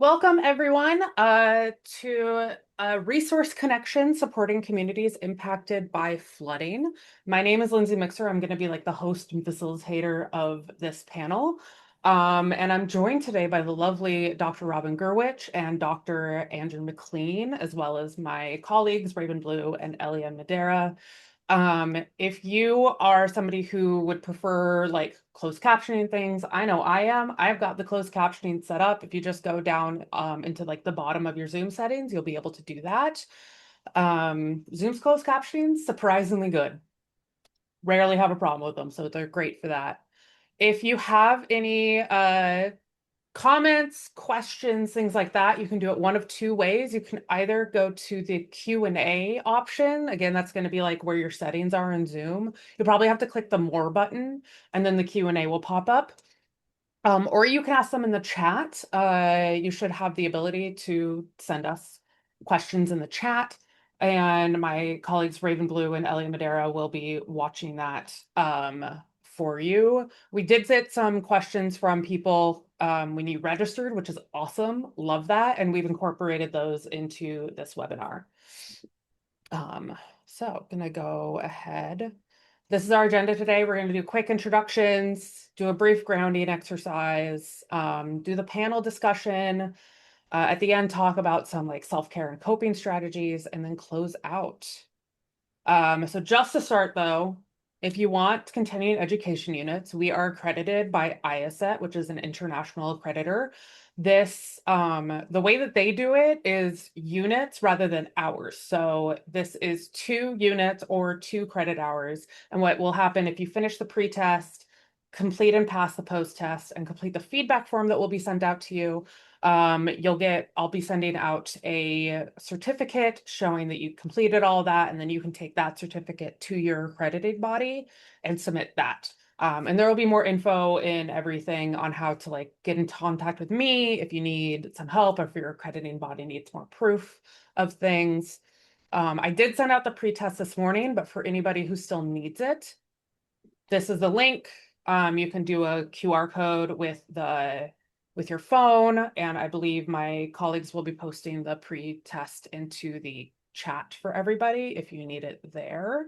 Welcome, everyone, to Resource Connection supporting communities impacted by flooding. My name is Lindsay Mixer. I'm going to be like the host and facilitator of this panel. And I'm joined today by the lovely Dr. Robin Gurwitch and Dr. Andrew McLean, as well as my colleagues, Raven Blue and Elia Madera. If you are somebody who would prefer like closed captioning things, I know I am. I've got the closed captioning set up. If you just go down into like the bottom of your Zoom settings, you'll be able to do that. Zoom's closed captioning, surprisingly good. Rarely have a problem with them, so they're great for that. If you have any comments, questions, things like that, you can do it one of two ways. You can either go to the Q&A option. Again, that's going to be like where your settings are in Zoom. You'll probably have to click the More button, and then the Q&A will pop up. Or you can ask them in the chat. You should have the ability to send us questions in the chat. And my colleagues Raven Blue and Elia Madera will be watching that for you. We did get some questions from people when you registered, which is awesome. Love that. And we've incorporated those into this webinar. So I'm going to go ahead. This is our agenda today. We're going to do quick introductions, do a brief grounding exercise, do the panel discussion, at the end talk about some like self-care and coping strategies, and then close out. So just to start though, if you want continuing education units, we are accredited by IACET, which is an international accreditor. This, the way that they do it is units rather than hours. So this is 2 units or 2 credit hours. And what will happen if you finish the pre-test, complete and pass the post-test, and complete the feedback form that will be sent out to you, I'll be sending out a certificate showing that you completed all that, and then you can take that certificate to your accredited body and submit that. And there will be more info in everything on how to like get in contact with me if you need some help or if your accrediting body needs more proof of things. I did send out the pre-test this morning, but for anybody who still needs it, this is the link. You can do a QR code with your phone, and I believe my colleagues will be posting the pre-test into the chat for everybody if you need it there.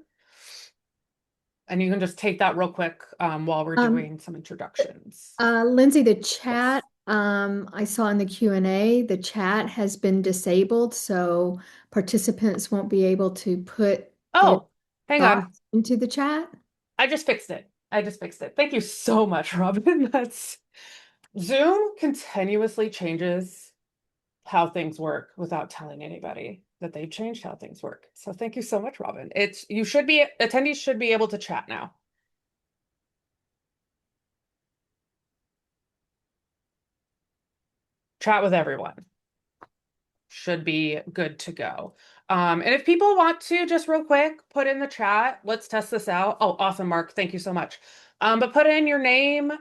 And you can just take that real quick while we're doing some introductions. Lindsay, the Yes. chat, I saw in the Q&A, the chat has been disabled, so participants won't be able to put their Oh, hang on. thoughts into the chat. I just fixed it. I just fixed it. Thank you so much, Robin. That's Zoom continuously changes how things work without telling anybody that they've changed how things work. So thank you so much, Robin. Attendees should be able to chat now. Chat with everyone. Should be good to go. And if people want to just real quick put in the chat, let's test this out. Oh, awesome, Mark. Thank you so much. But put in your name,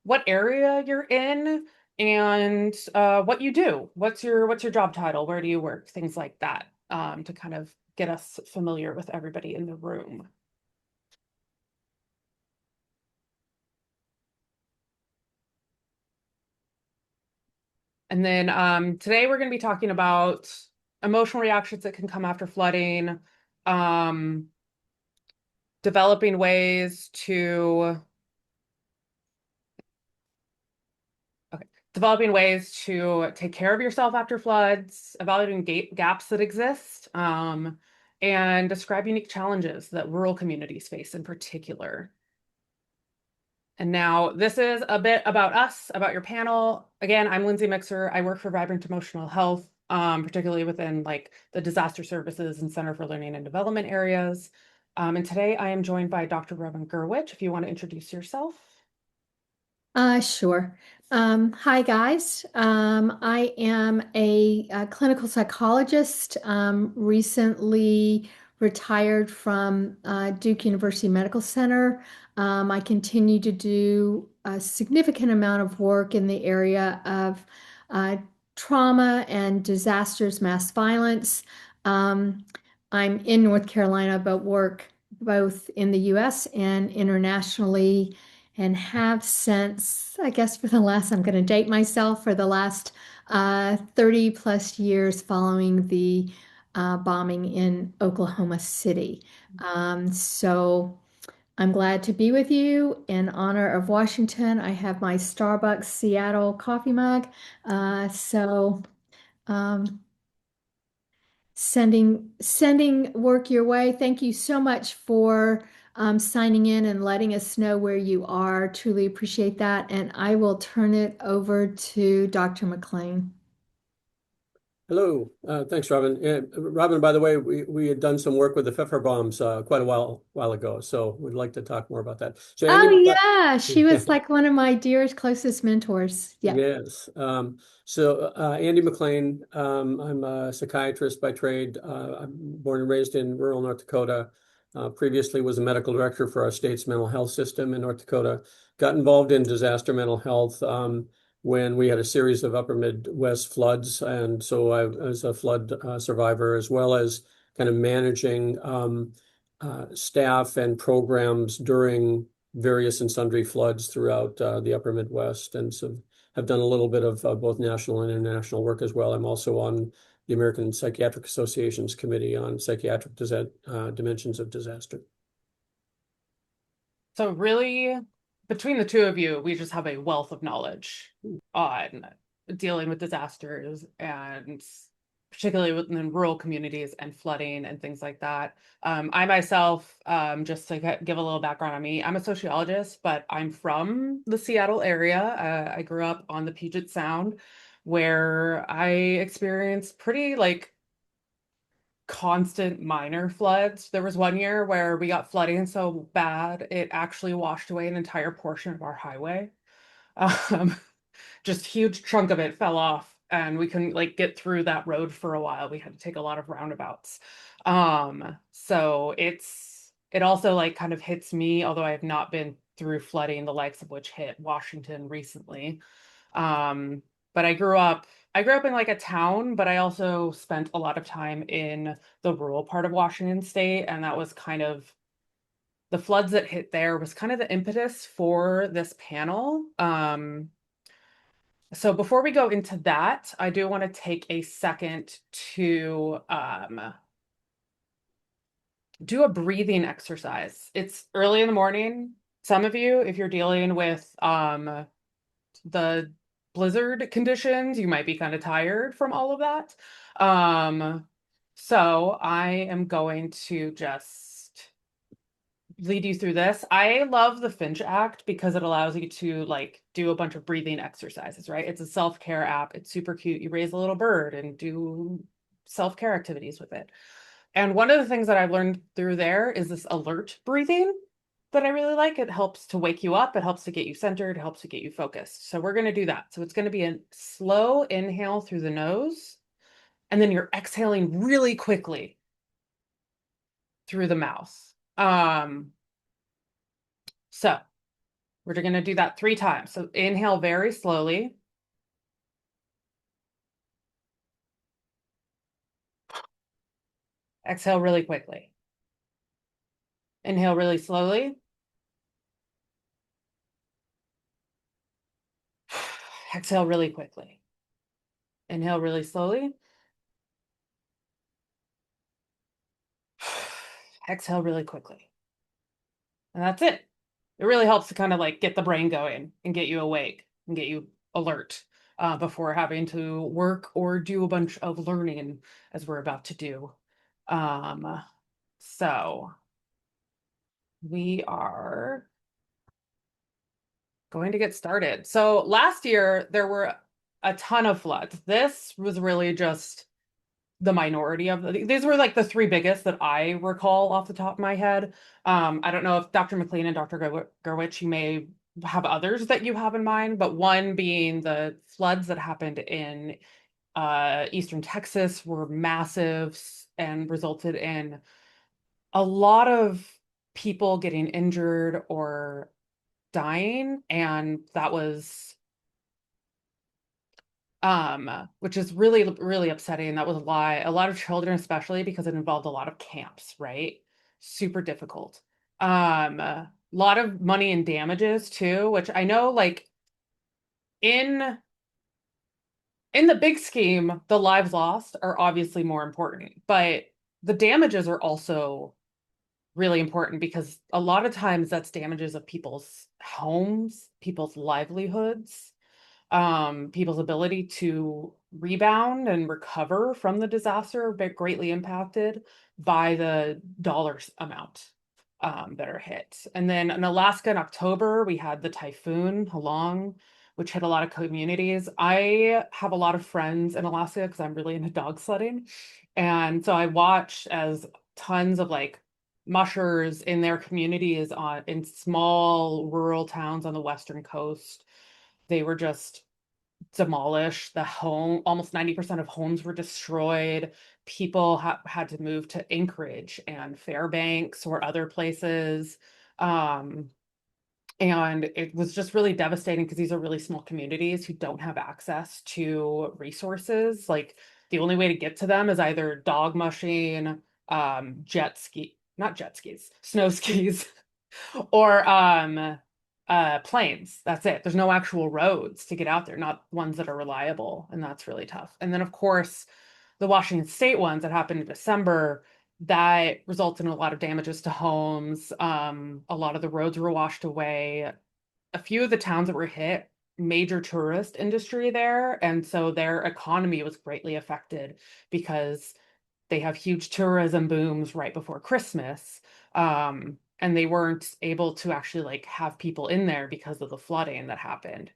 what area you're in, and what you do. What's your job title? Where do you work? Things like that, to kind of get us familiar with everybody in the room. And then today we're going to be talking about emotional reactions that can come after flooding, um, developing ways to take care of yourself after floods, evaluating gaps that exist, and describe unique challenges that rural communities face in particular. And now this is a bit about us, about your panel. Again, I'm Lindsay Mixer. I work for Vibrant Emotional Health, particularly within like the disaster services and Center for Learning and Development areas. And today I am joined by Dr. Robin Gurwitch. If you want to introduce yourself. Sure. Hi, guys. I am a clinical psychologist, recently retired from Duke University Medical Center. I continue to do a significant amount of work in the area of trauma and disasters, mass violence. I'm in North Carolina, but work both in the US and internationally. and have since, I guess, for the last, I'm going to date myself, for the last 30 plus years following the bombing in Oklahoma City. So I'm glad to be with you. In honor of Washington, I have my Starbucks Seattle coffee mug. So um, sending work your way. Thank you so much for signing in and letting us know where you are. Truly appreciate that. And I will turn it over to Dr. McLean. Hello, thanks, Robin. Robin, by the way, we had done some work with the Pfeffer bombs quite a while ago, so we'd like to talk more about that. So Andy, Oh yeah, she was like one of my dearest, closest mentors. Yeah. yes. Andy McLean, I'm a psychiatrist by trade. I'm born and raised in rural North Dakota. Previously was a medical director for our state's mental health system in North Dakota. Got involved in disaster mental health when we had a series of upper Midwest floods. And so I was a flood survivor, as well as kind of managing staff and programs during various and sundry floods throughout the upper Midwest. And so have done a little bit of both national and international work as well. I'm also on the American Psychiatric Association's Committee on Psychiatric Dimensions of Disaster. So really, between the two of you, we just have a wealth of knowledge on dealing with disasters and particularly within rural communities and flooding and things like that. I myself, just to give a little background on me, I'm a sociologist, but I'm from the Seattle area. I grew up on the Puget Sound, where I experienced pretty like constant minor floods. There was one year where we got flooding so bad it actually washed away an entire portion of our highway. Um, just huge chunk of it fell off and we couldn't like get through that road for a while. We had to take a lot of roundabouts. So it also like kind of hits me, although I have not been through flooding the likes of which hit Washington recently. Um, but I grew up in like a town, but I also spent a lot of time in the rural part of Washington state, and that was kind of the floods that hit there was kind of the impetus for this panel. So before we go into that, I do want to take a second to do a breathing exercise. It's early in the morning. Some of you, if you're dealing with the blizzard conditions, you might be kind of tired from all of that. So I am going to just lead you through this. I love the Finch Act because it allows you to like do a bunch of breathing exercises, right? It's a self-care app. It's super cute. You raise a little bird and do self-care activities with it. And one of the things that I've learned through there is this alert breathing that I really like. It helps to wake you up. It helps to get you centered. It helps to get you focused. So we're going to do that. So it's going to be a slow inhale through the nose, and then you're exhaling really quickly through the mouth. So we're going to do that 3 times. So inhale very slowly. Exhale really quickly. Inhale really slowly. Exhale really quickly. Inhale really slowly. Exhale really quickly. And that's it. It really helps to kind of like get the brain going and get you awake and get you alert before having to work or do a bunch of learning as we're about to do. So we are going to get started. So last year there were a ton of floods. This was really just the minority of these were like the 3 biggest that I recall off the top of my head. I don't know if Dr. McLean and Dr. Gerwich, you may have others that you have in mind, but one being the floods that happened in Eastern Texas were massive and resulted in a lot of people getting injured or dying, and that was which is really really upsetting. That was why a lot of children, especially because it involved a lot of camps, right? Super difficult. lot of money in damages too, which I know like in in the big scheme, the lives lost are obviously more important, but the damages are also really important because a lot of times that's damages of people's homes, people's livelihoods, people's ability to rebound and recover from the disaster, but greatly impacted by the dollars amount that are hit. And then in Alaska in October, we had the typhoon Halong, which hit a lot of communities. I have a lot of friends in Alaska because I'm really into dog sledding. And so I watched as tons of like mushers in their communities on in small rural towns on the western coast. They were just demolished. The home, almost 90% of homes were destroyed. People had to move to Anchorage and Fairbanks or other places. Um, and it was just really devastating because these are really small communities who don't have access to resources. Like the only way to get to them is either dog mushing, not jet skis, snow skis, or planes. That's it. There's no actual roads to get out there, not ones that are reliable, and that's really tough. And then of course, the Washington State ones that happened in December, that resulted in a lot of damages to homes. A lot of the roads were washed away. A few of the towns that were hit, major tourist industry there, and so their economy was greatly affected because they have huge tourism booms right before Christmas. And they weren't able to actually like have people in there because of the flooding that happened.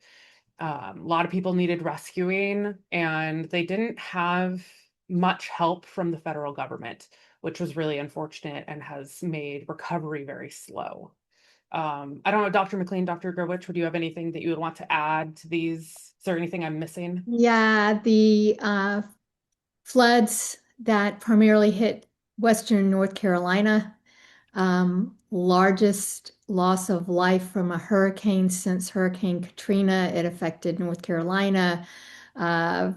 A lot of people needed rescuing, and they didn't have much help from the federal government, which was really unfortunate and has made recovery very slow. I don't know, Dr. McLean, Dr. Gerwich, would you have anything that you would want to add to these? Is there anything I'm missing? Yeah, the floods that primarily hit Western North Carolina, largest loss of life from a hurricane since Hurricane Katrina. It affected North Carolina, uh,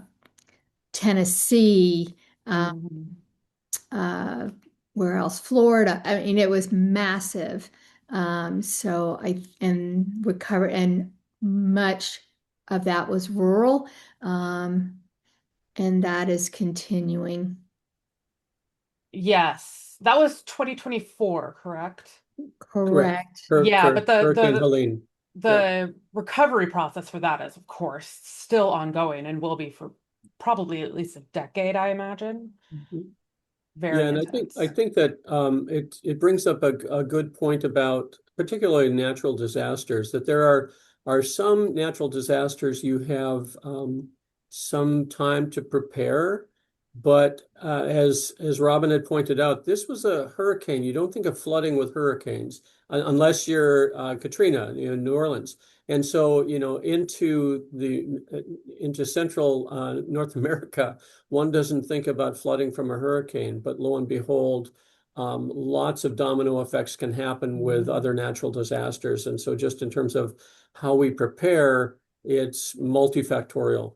Tennessee, uh, Mhm. uh, where else? Florida. I mean, it was massive. And recover, and much of that was rural, and that is continuing. Yes, that was 2024, correct? Correct. Correct. Yeah, but Hurricane Helene. Yep. the recovery process for that is, of course, still ongoing and will be for probably at least a decade, I imagine. Mhm. Yeah, Very and I intense. think that it brings up a good point about particularly natural disasters, that there are some natural disasters you have some time to prepare, but as Robin had pointed out, this was a hurricane. You don't think of flooding with hurricanes unless you're Katrina, New Orleans. And so, into central North America, one doesn't think about flooding from a hurricane, but lo and behold, lots of domino effects can happen with Mhm. other natural disasters. And so, just in terms of how we prepare, it's multifactorial.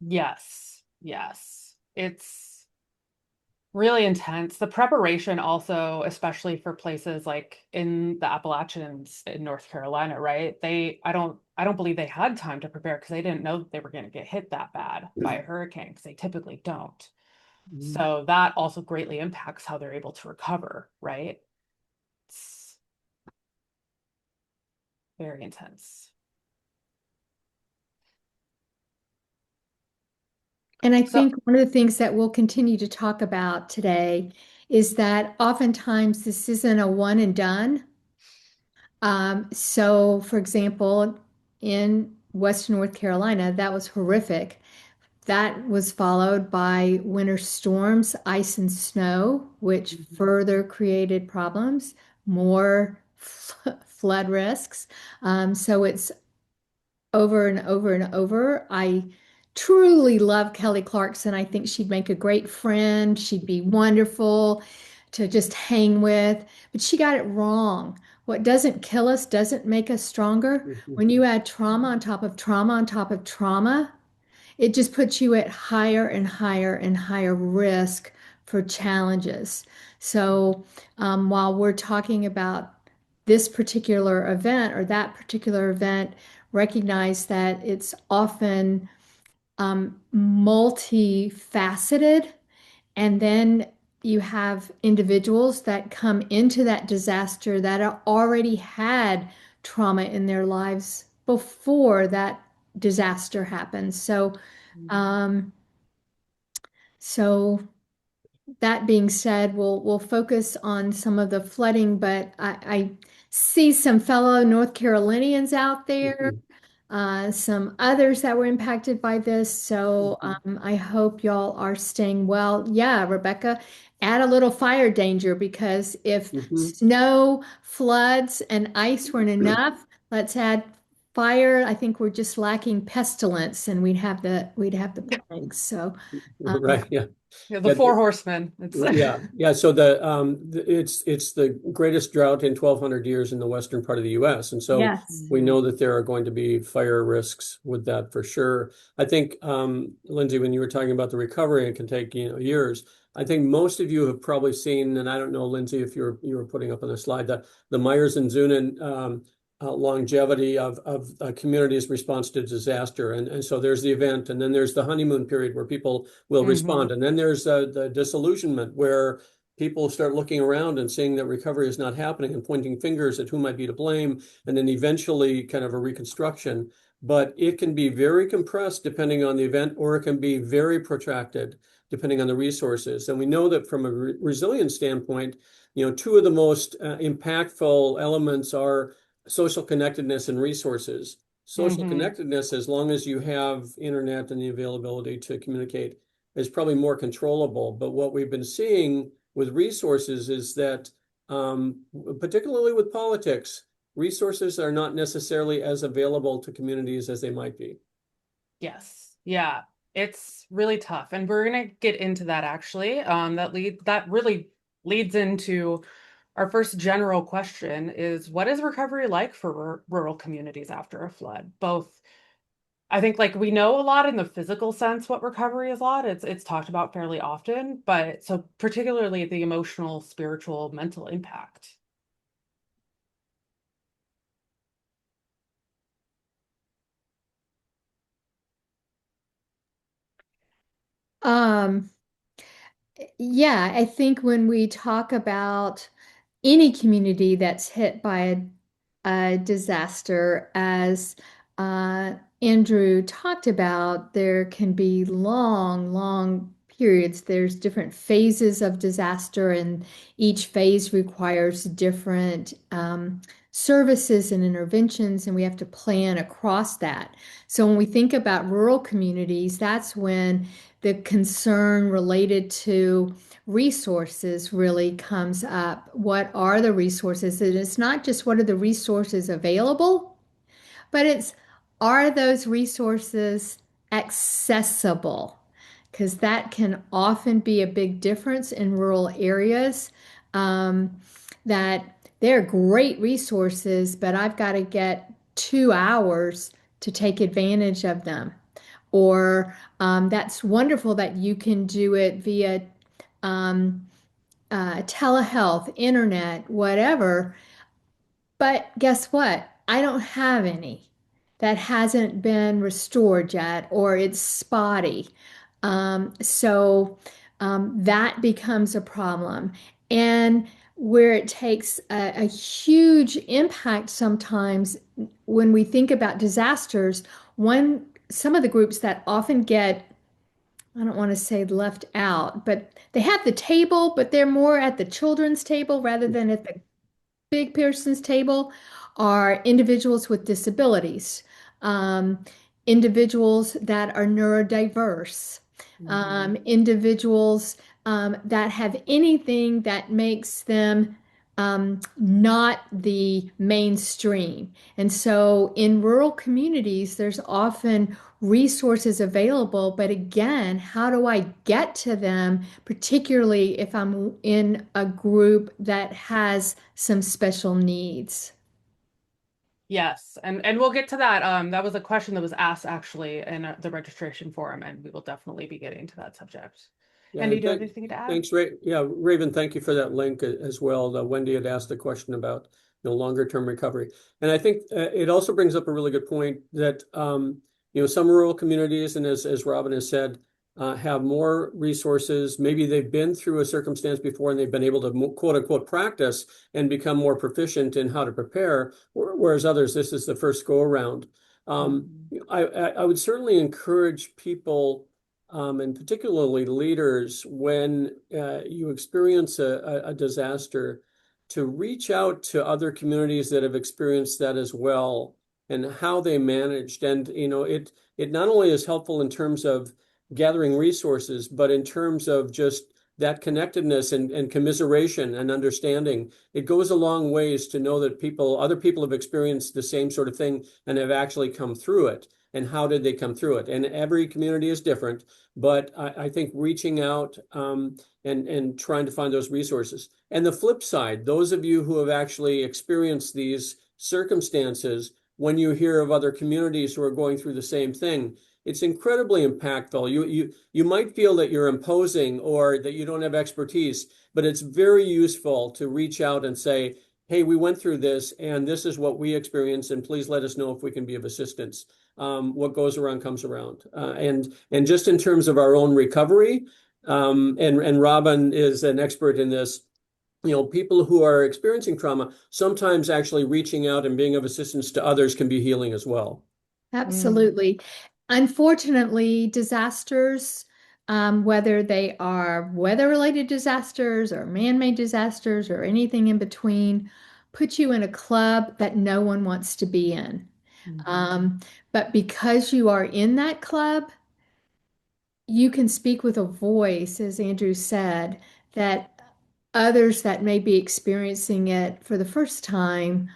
Yes, yes. It's really intense. The preparation also, especially for places like in the Appalachians in North Carolina, right? I don't believe they had time to prepare because they didn't know that they were going to get hit that bad by a hurricane because they typically don't. So that also greatly impacts how they're able to recover, right? It's very intense. And I So, think one of the things that we'll continue to talk about today is that oftentimes this isn't a one and done. So, for example, in Western North Carolina, that was horrific. That was followed by winter storms, ice and snow, which mhm. further created problems, more flood risks. So it's over and over and over. I truly love Kelly Clarkson. I think she'd make a great friend. She'd be wonderful to just hang with, but she got it wrong. What doesn't kill us doesn't make us stronger. When you add trauma on top of trauma on top of trauma, it just puts you at higher and higher and higher risk for challenges. So while we're talking about this particular event or that particular event, recognize that it's often multifaceted. And then you have individuals that come into that disaster that are already had trauma in their lives before that disaster happens. Um, so that being said, we'll focus on some of the flooding, but I see some fellow North Carolinians out there, Mhm. some others that were impacted by this. So Mhm. I hope y'all are staying well. Yeah, Rebecca, add a little fire danger because if Mhm. snow, floods, and ice weren't enough, let's add fire. I think we're just lacking pestilence, and we'd have the plagues. So. Right. Yeah. Yeah, the Yeah. four horsemen. It's Yeah, yeah. So it's the greatest drought in 1,200 years in the western part of the U.S. And so Yes. we Mhm. know that there are going to be fire risks with that for sure. I think, Lindsay, when you were talking about the recovery, it can take, years. I think most of you have probably seen, and I don't know, Lindsay, if you were putting up on the slide, the Myers and Zunin longevity of a community's response to disaster. And so there's the event, and then there's the honeymoon period where people will Mhm. respond. And then there's the disillusionment where people start looking around and seeing that recovery is not happening and pointing fingers at who might be to blame, and then eventually kind of a reconstruction. But it can be very compressed depending on the event, or it can be very protracted depending on the resources. And we know that from a resilience standpoint, two of the most impactful elements are social connectedness and resources. Social Mhm. connectedness, as long as you have internet and the availability to communicate, is probably more controllable. But what we've been seeing with resources is that, particularly with politics, resources are not necessarily as available to communities as they might be. Yes. Yeah. It's really tough. And we're gonna get into that actually. That really leads into our first general question is what is recovery like for rural communities after a flood? Both, I think like we know a lot in the physical sense what recovery is a lot. It's talked about fairly often, but so particularly the emotional, spiritual, mental impact. Um, yeah, I think when we talk about any community that's hit by a disaster, as Andrew talked about, there can be long, long periods. There's different phases of disaster, and each phase requires different services and interventions, and we have to plan across that. So when we think about rural communities, that's when the concern related to resources really comes up. What are the resources? And it's not just what are the resources available, but it's are those resources accessible? Because that can often be a big difference in rural areas. Um, that they're great resources, but I've got to get 2 hours to take advantage of them. Or that's wonderful that you can do it via um, telehealth, internet, whatever. But guess what? I don't have any that hasn't been restored yet, or it's spotty. So that becomes a problem. And where it takes a huge impact sometimes when we think about disasters, some of the groups that often get, I don't want to say left out, but they have the table, but they're more at the children's table rather than at the big person's table, are individuals with disabilities, um, individuals that are neurodiverse, Mhm. individuals that have anything that makes them not the mainstream. And so in rural communities, there's often resources available, but again, how do I get to them, particularly if I'm in a group that has some special needs? Yes, and we'll get to that. That was a question that was asked actually in the registration forum, and we will definitely be getting to that subject. Yeah, Andy, and do you have anything to add? thanks, Ray. Yeah, Raven, thank you for that link as well. Wendy had asked the question about longer term recovery. And I think it also brings up a really good point that some rural communities, and as Robin has said, have more resources. Maybe they've been through a circumstance before and they've been able to quote unquote practice and become more proficient in how to prepare, whereas others, this is the first go around. I would certainly encourage people, and particularly leaders, when you experience a disaster, to reach out to other communities that have experienced that as well and how they managed. And it not only is helpful in terms of gathering resources, but in terms of just that connectedness and commiseration and understanding. It goes a long ways to know that other people have experienced the same sort of thing and have actually come through it. And how did they come through it? And every community is different, but I think reaching out and trying to find those resources. And the flip side, those of you who have actually experienced these circumstances, when you hear of other communities who are going through the same thing, it's incredibly impactful. You might feel that you're imposing or that you don't have expertise, but it's very useful to reach out and say, hey, we went through this and this is what we experienced, and please let us know if we can be of assistance. What goes around comes around. And just in terms of our own recovery, and Robin is an expert in this, people who are experiencing trauma, sometimes actually reaching out and being of assistance to others can be healing as well. Absolutely. Unfortunately, disasters, whether they are weather-related disasters or man-made disasters or anything in between, put you in a club that no one wants to be in. But because you are in that club, you can speak with a voice, as Andrew said, that others that may be experiencing it for the first time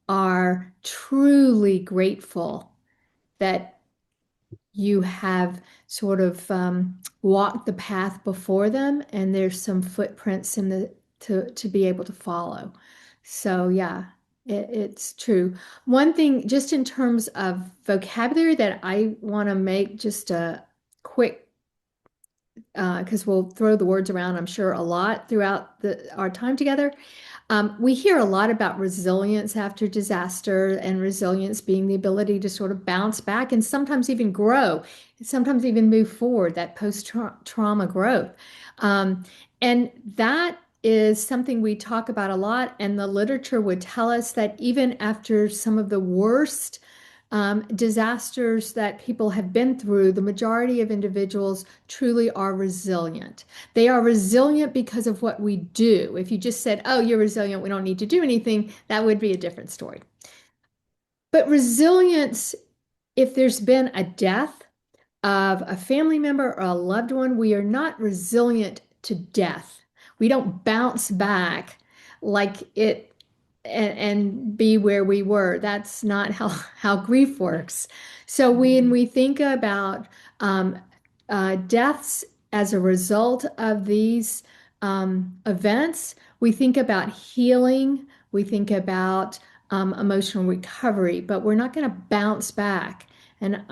are truly grateful that you have sort of walked the path before them, and there's some footprints in the to be able to follow. So yeah, it's true. One thing, just in terms of vocabulary, that I want to make just a quick, because we'll throw the words around, I'm sure, a lot throughout our time together. We hear a lot about resilience after disaster, and resilience being the ability to sort of bounce back and sometimes even grow, sometimes even move forward, that post-trauma growth. And that is something we talk about a lot, and the literature would tell us that even after some of the worst disasters that people have been through, the majority of individuals truly are resilient. They are resilient because of what we do. If you just said, oh, you're resilient, we don't need to do anything, that would be a different story. But resilience, if there's been a death of a family member or a loved one, we are not resilient to death. We don't bounce back like it and be where we were. That's not how grief works. So when we think about deaths as a result of these events, we think about healing, we think about emotional recovery, but we're not going to bounce back. And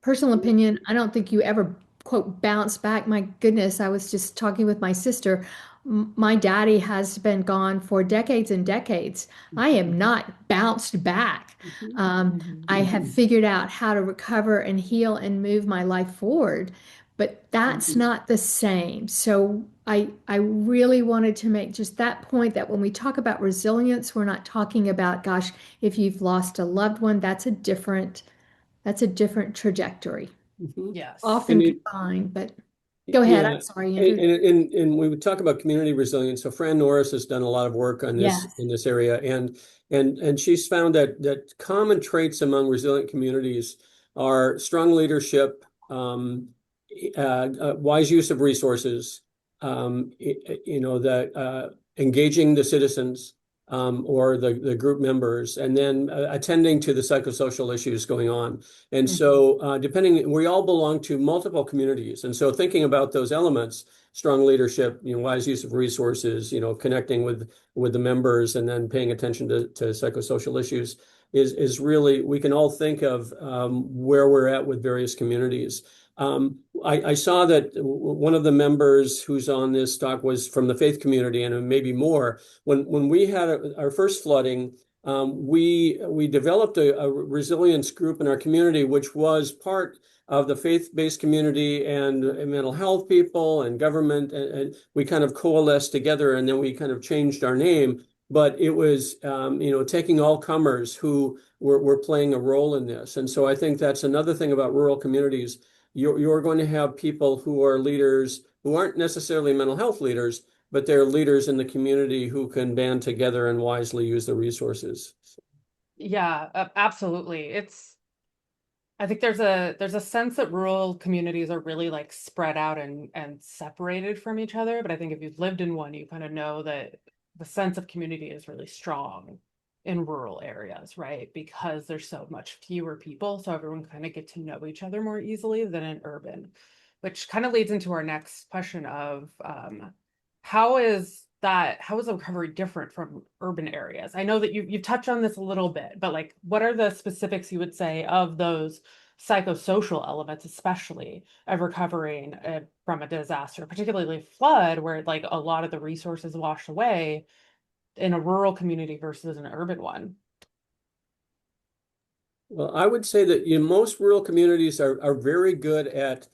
personal opinion, I don't think you ever, quote, bounce back. My goodness, I was just talking with my sister. My daddy has been gone for decades and decades. I am not bounced back. I have figured out how to recover and heal and move my life forward, but that's not the same. So I really wanted to make just that point, that when we talk about resilience, we're not talking about, gosh, if you've lost a loved one, that's a different trajectory. Yes. Often combined, but go ahead. I'm sorry, Andrew. And we would talk about community resilience. So Fran Norris has done a lot of work on this in this area, and she's found that common traits among resilient communities are strong leadership, wise use of resources, engaging the citizens, or the group members, and then attending to the psychosocial issues going on. And so we all belong to multiple communities. And so thinking about those elements, strong leadership, wise use of resources, connecting with the members, and then paying attention to psychosocial issues is really, we can all think of where we're at with various communities. I saw that one of the members who's on this talk was from the faith community, and maybe more. When we had our first flooding, we developed a resilience group in our community, which was part of the faith-based community and mental health people and government, and we kind of coalesced together, and then we kind of changed our name. But it was, taking all comers who were playing a role in this. And so I think that's another thing about rural communities. You're going to have people who are leaders who aren't necessarily mental health leaders, but they're leaders in the community who can band together and wisely use the resources. Yeah, absolutely. I think there's a sense that rural communities are really like spread out and separated from each other. But I think if you've lived in one, you kind of know that the sense of community is really strong in rural areas, right? Because there's so much fewer people, so everyone kind of get to know each other more easily than in urban, which kind of leads into our next question of how is the recovery different from urban areas? I know that you touched on this a little bit, but like what are the specifics you would say of those psychosocial elements, especially of recovering from a disaster, particularly flood, where like a lot of the resources wash away in a rural community versus an urban one? Well, I would say that most rural communities are very good at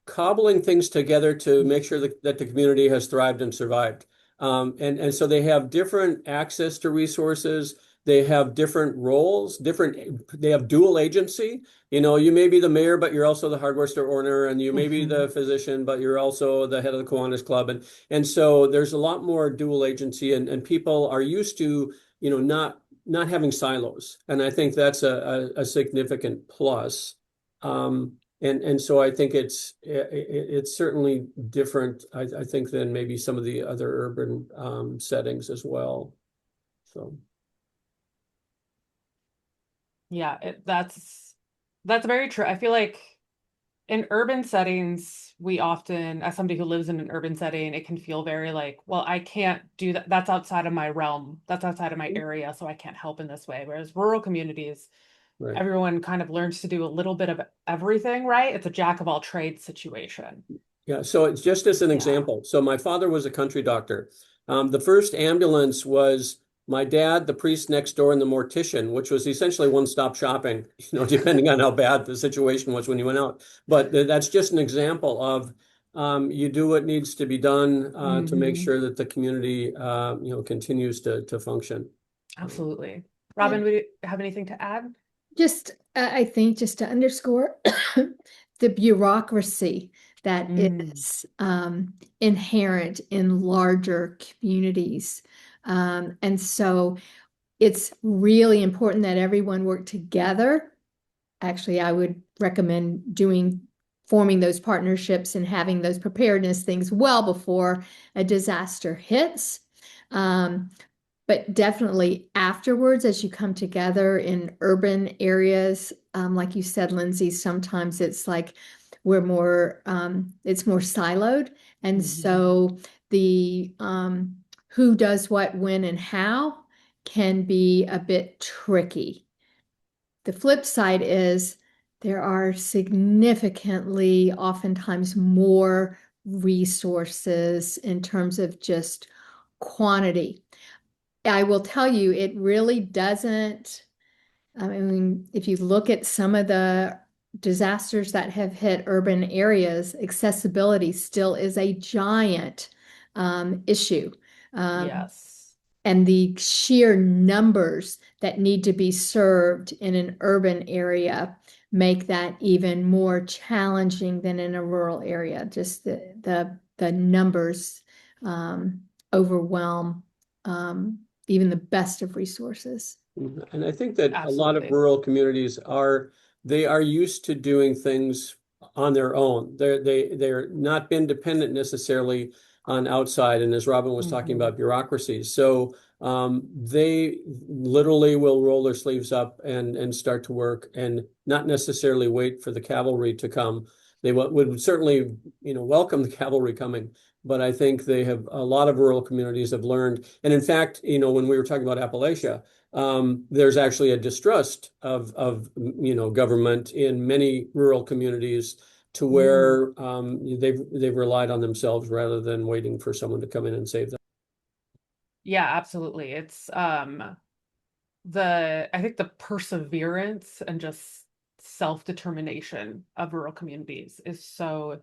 cobbling things together to make sure that the community has thrived and survived. And so they have different access to resources. They have different roles, they have dual agency. You may be the mayor, but you're also the hardware store owner, and you may be the physician, but you're also the head of the Kiwanis Club. And so there's a lot more dual agency, and people are used to, not having silos. And I think that's a significant plus. And so I think it's certainly different, I think, than maybe some of the other urban settings as well. So Yeah, that's very true. I feel like in urban settings, we often, as somebody who lives in an urban setting, it can feel very like, well, I can't do that. That's outside of my realm. That's outside of my area, so I can't help in this way. Whereas rural communities, right. everyone kind of learns to do a little bit of everything, right? It's a jack of all trades situation. Yeah, so it's just as an example. So my father was a country doctor. The first ambulance was my dad, the priest next door, and the mortician, which was essentially one-stop shopping, depending on how bad the situation was when you went out. But that's just an example of you do what needs to be done to make sure that the community, continues to function. Absolutely. Robin, would you have anything to add? I think just to underscore the bureaucracy that is inherent in larger communities. And so it's really important that everyone work together. Actually, I would recommend forming those partnerships and having those preparedness things well before a disaster hits. But definitely afterwards, as you come together in urban areas, like you said, Lindsay, sometimes it's like it's more siloed. And so the who does what, when, and how can be a bit tricky. The flip side is there are significantly, oftentimes more resources in terms of just quantity. I will tell you, it really doesn't. I mean, if you look at some of the disasters that have hit urban areas, accessibility still is a giant issue. Yes. And the sheer numbers that need to be served in an urban area make that even more challenging than in a rural area. Just the numbers overwhelm even the best of resources. And I think that a lot of Absolutely. rural communities they are used to doing things on their own. They're not been dependent necessarily on outside. And as Robin was talking about bureaucracies, so they literally will roll their sleeves up and start to work and not necessarily wait for the cavalry to come. They would certainly, welcome the cavalry coming. But I think a lot of rural communities have learned. And in fact, when we were talking about Appalachia, there's actually a distrust of government in many rural communities to where they've relied on themselves rather than waiting for someone to come in and save them. Yeah, absolutely. It's I think the perseverance and just self-determination of rural communities is so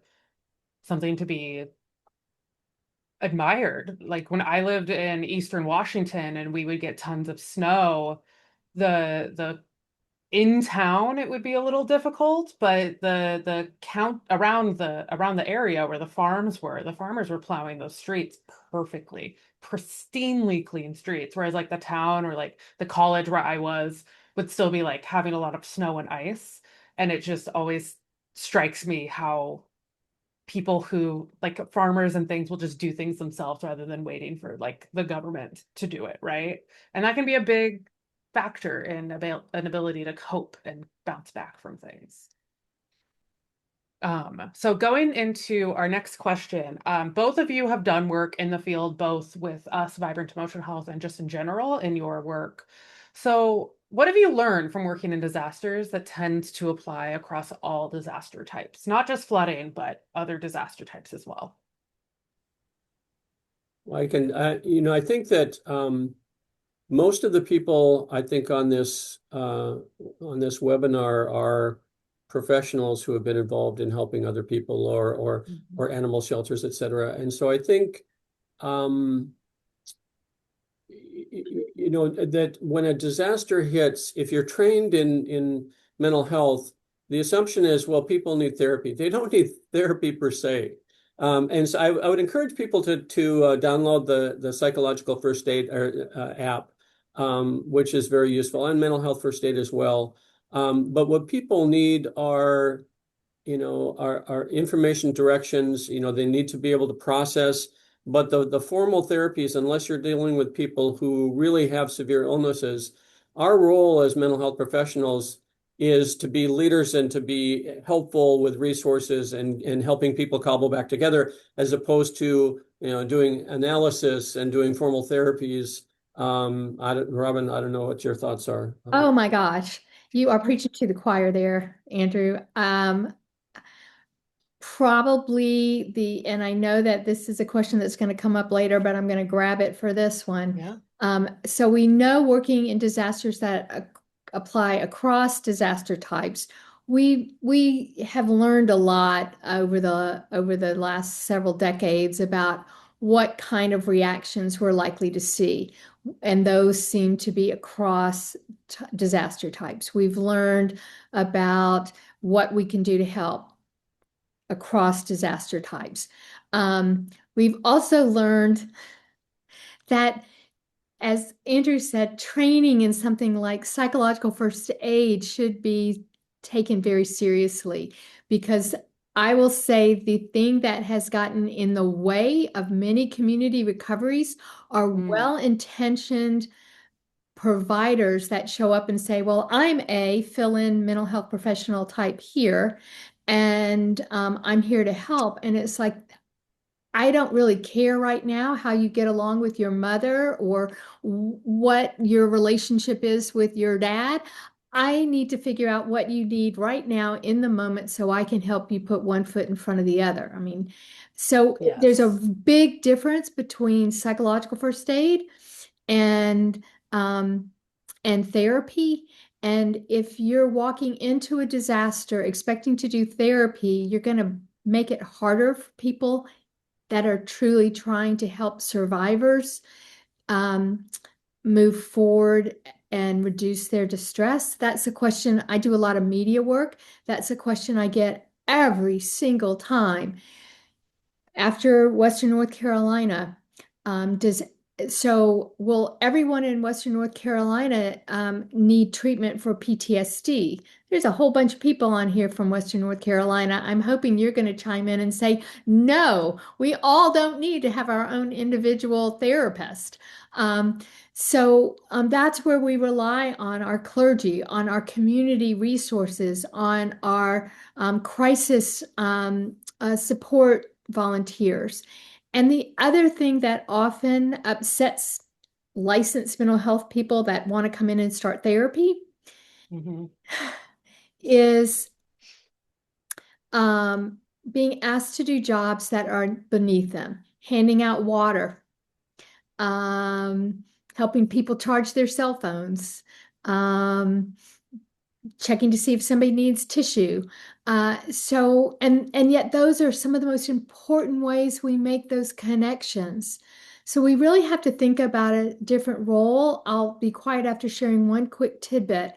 something to be admired. Like when I lived in Eastern Washington and we would get tons of snow, the in town it would be a little difficult, but the count around the area where the farms were, the farmers were plowing those streets perfectly, pristinely clean streets. Whereas like the town or like the college where I was would still be like having a lot of snow and ice. And it just always strikes me how people who like farmers and things will just do things themselves rather than waiting for like the government to do it, right? And that can be a big factor in an ability to cope and bounce back from things. So going into our next question, both of you have done work in the field, both with us, Vibrant Emotional Health, and just in general in your work. So what have you learned from working in disasters that tends to apply across all disaster types, not just flooding, but other disaster types as well? I can, I think that most of the people I think on this webinar are professionals who have been involved in helping other people or animal shelters, et cetera. And so I think that when a disaster hits, if you're trained in mental health, the assumption is, well, people need therapy. They don't need therapy per se. And so I would encourage people to download the psychological first aid app, which is very useful, and mental health first aid as well. But what people need are our information directions. They need to be able to process, but the formal therapies, unless you're dealing with people who really have severe illnesses, our role as mental health professionals is to be leaders and to be helpful with resources and helping people cobble back together, as opposed to doing analysis and doing formal therapies. Robin, I don't know what your thoughts are. Oh my gosh, you are preaching to the choir there, Andrew. Probably and I know that this is a question that's going to come up later, but I'm going to grab it for this one. Yeah. So we know working in disasters that apply across disaster types, we have learned a lot over the last several decades about what kind of reactions we're likely to see, and those seem to be across disaster types. We've learned about what we can do to help across disaster types. We've also learned that, as Andrew said, training in something like psychological first aid should be taken very seriously, because I will say the thing that has gotten in the way of many community recoveries are well-intentioned providers that show up and say, well, I'm a fill-in mental health professional type here, and I'm here to help. And it's like, I don't really care right now how you get along with your mother or what your relationship is with your dad. I need to figure out what you need right now in the moment so I can help you put one foot in front of the other. I mean, so there's a big difference between psychological first aid and um, and therapy. And if you're walking into a disaster expecting to do therapy, you're going to make it harder for people that are truly trying to help survivors move forward and reduce their distress. That's a question. I do a lot of media work. That's a question I get every single time. After Western North Carolina, does so will everyone in Western North Carolina need treatment for PTSD? There's a whole bunch of people on here from Western North Carolina. I'm hoping you're going to chime in and say, no, we all don't need to have our own individual therapist. That's where we rely on our clergy, on our community resources, on our crisis support volunteers. And the other thing that often upsets licensed mental health people that want to come in and start therapy is um, being asked to do jobs that are beneath them, handing out water, um, helping people charge their cell phones, um, checking to see if somebody needs tissue. And yet those are some of the most important ways we make those connections. So we really have to think about a different role. I'll be quiet after sharing one quick tidbit.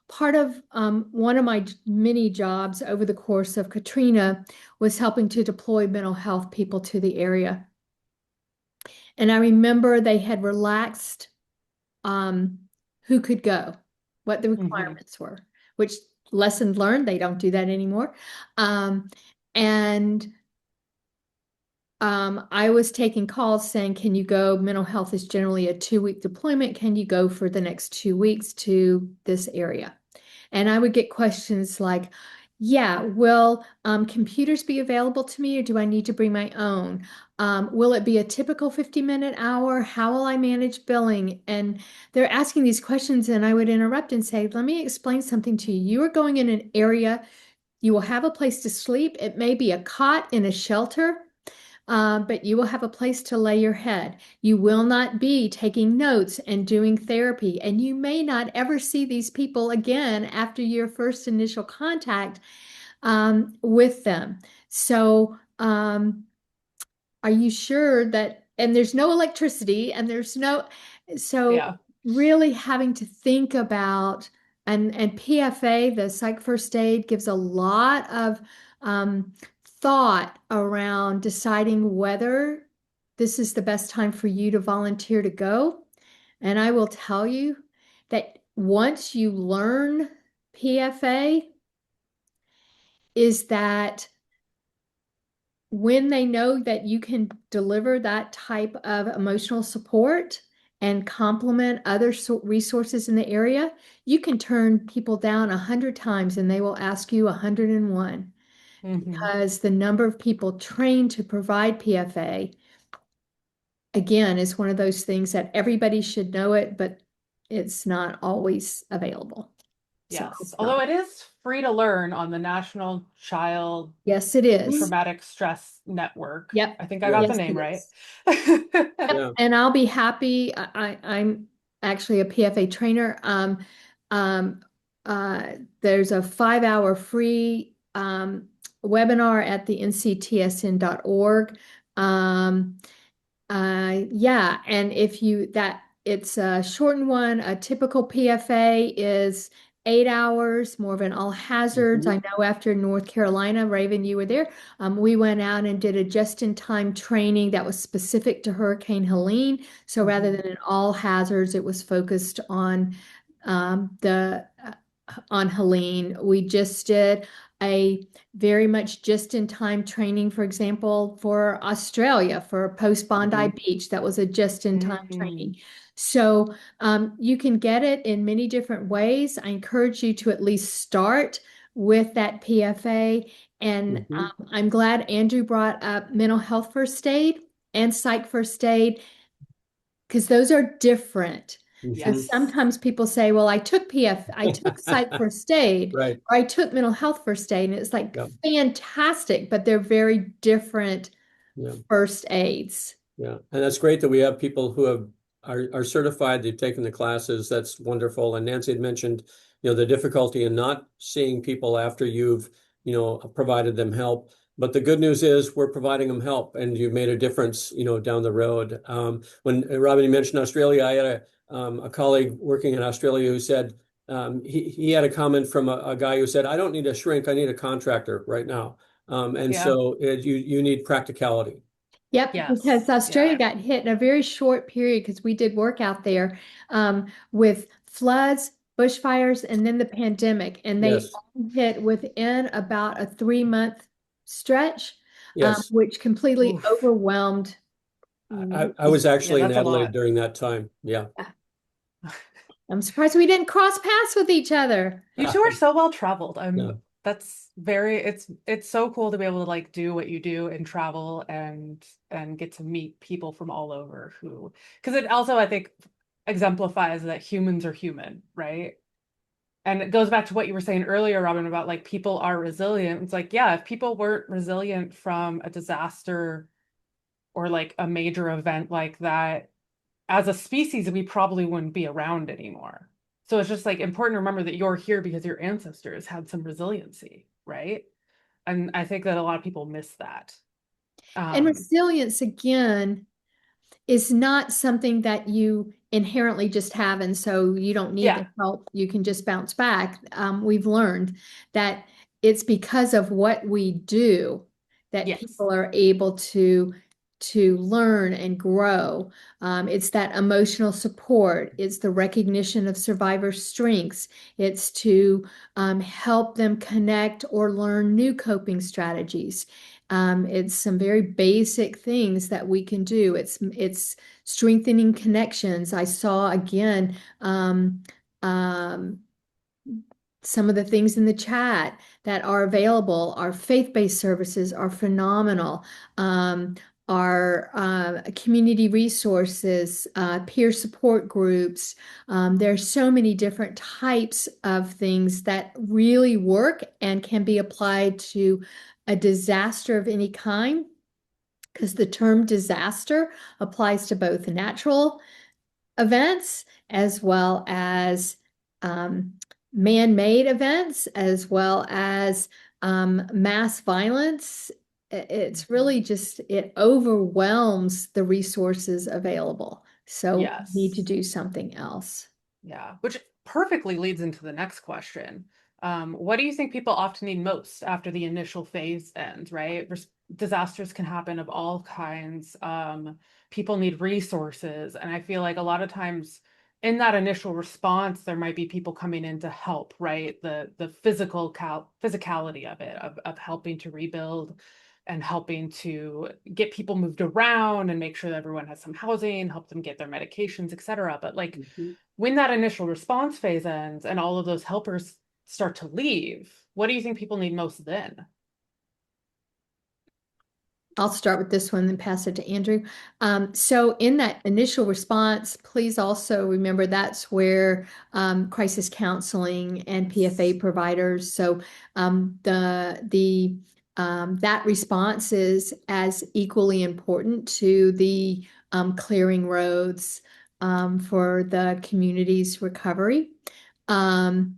Part of one of my many jobs over the course of Katrina was helping to deploy mental health people to the area. And I remember they had relaxed who could go, what the requirements were, which lesson learned, they don't do that anymore. And I was taking calls saying, can you go? Mental health is generally a 2-week deployment. Can you go for the next 2 weeks to this area? And I would get questions like, yeah, will computers be available to me or do I need to bring my own? Will it be a typical 50-minute hour? How will I manage billing? And they're asking these questions, and I would interrupt and say, let me explain something to you. You are going in an area, you will have a place to sleep. It may be a cot in a shelter. But you will have a place to lay your head. You will not be taking notes and doing therapy, and you may not ever see these people again after your first initial contact with them. So, are you sure that, and there's no electricity and there's no, so Yeah. really having to think about, and PFA, the Psych First Aid, gives a lot of thought around deciding whether this is the best time for you to volunteer to go. And I will tell you that once you learn PFA, is that when they know that you can deliver that type of emotional support and complement other resources in the area, you can turn people down 100 times and they will ask you 101 because the number of people trained to provide PFA, again, is one of those things that everybody should know it, but it's not always available. So I'll Yes, stop. although it is free to learn on the National Child Yes, it is. Traumatic Stress Network. Yep. I think I got the Yes, name it right. is. Yeah. Yeah. And I'll be happy. I'm actually a PFA trainer. Um, there's a 5-hour free webinar at the nctsn.org. Yeah, and if you that it's a shortened one, a typical PFA is 8 hours, more of an all hazards. I know after North Carolina, Raven, you were there. We went out and did a just-in-time training that was specific to Hurricane Helene. So rather than an all hazards, it was focused the on Helene. We just did a very much just-in-time training, for example, for Australia for post-Bondi Beach. That was a just-in-time training. So you can get it in many different ways. I encourage you to at least start with that PFA. And I'm glad Andrew brought up mental health first aid and psych first aid because those are different. Because Yes. sometimes people say, well, I took psych first aid, Right. or I took mental health first aid, and it's like Yeah. fantastic, but they're very different Yeah. first aids. Yeah. And that's great that we have people who are certified, they've taken the classes. That's wonderful. And Nancy had mentioned, the difficulty in not seeing people after you've, provided them help. But the good news is we're providing them help and you've made a difference, down the road. When Robin, you mentioned Australia, I had a colleague working in Australia who said he had a comment from a guy who said, I don't need a shrink, I need a contractor right now. So you need practicality. Yep, Yes. because Australia Yeah. got hit in a very short period because we did work out there with floods, bushfires, and then the pandemic. And they Yes. all hit within about a 3-month stretch, Yes. which completely Oof. overwhelmed. I was actually in that's a Adelaide lot. during that time. Yeah. I'm surprised we didn't cross paths with each other. You two are so well traveled. Yeah. It's so cool to be able to like do what you do and travel and get to meet people from all over because it also I think exemplifies that humans are human, right? And it goes back to what you were saying earlier, Robin, about like people are resilient. It's like, yeah, if people weren't resilient from a disaster or like a major event like that, as a species, we probably wouldn't be around anymore. So it's just like important to remember that you're here because your ancestors had some resiliency, right? And I think that a lot of people miss that. And Um, resilience, again, is not something that you inherently just have, and so you don't need yeah, the help. You can just bounce back. We've learned that it's because of what we do that yes, people are able to learn and grow. It's that emotional support. It's the recognition of survivor strengths. It's to help them connect or learn new coping strategies. It's some very basic things that we can do. It's strengthening connections. I saw again um, some of the things in the chat that are available. Our faith-based services are phenomenal. Our community resources, peer support groups. There are so many different types of things that really work and can be applied to a disaster of any kind, because the term disaster applies to both natural events as well as um, man-made events, as well as mass violence. It's mhm, really just, it overwhelms the resources available. So we need to yes. do something else. Yeah, which perfectly leads into the next question. What do you think people often need most after the initial phase ends, right? Disasters can happen of all kinds. People need resources. And I feel like a lot of times in that initial response, there might be people coming in to help, right? The physicality of it, of helping to rebuild and helping to get people moved around and make sure that everyone has some housing, help them get their medications, et cetera. But like Mhm. when that initial response phase ends and all of those helpers start to leave, what do you think people need most then? I'll start with this one and pass it to Andrew. So in that initial response, please also remember that's where crisis counseling and PFA providers. So that response is as equally important to the clearing roads for the community's recovery. Um,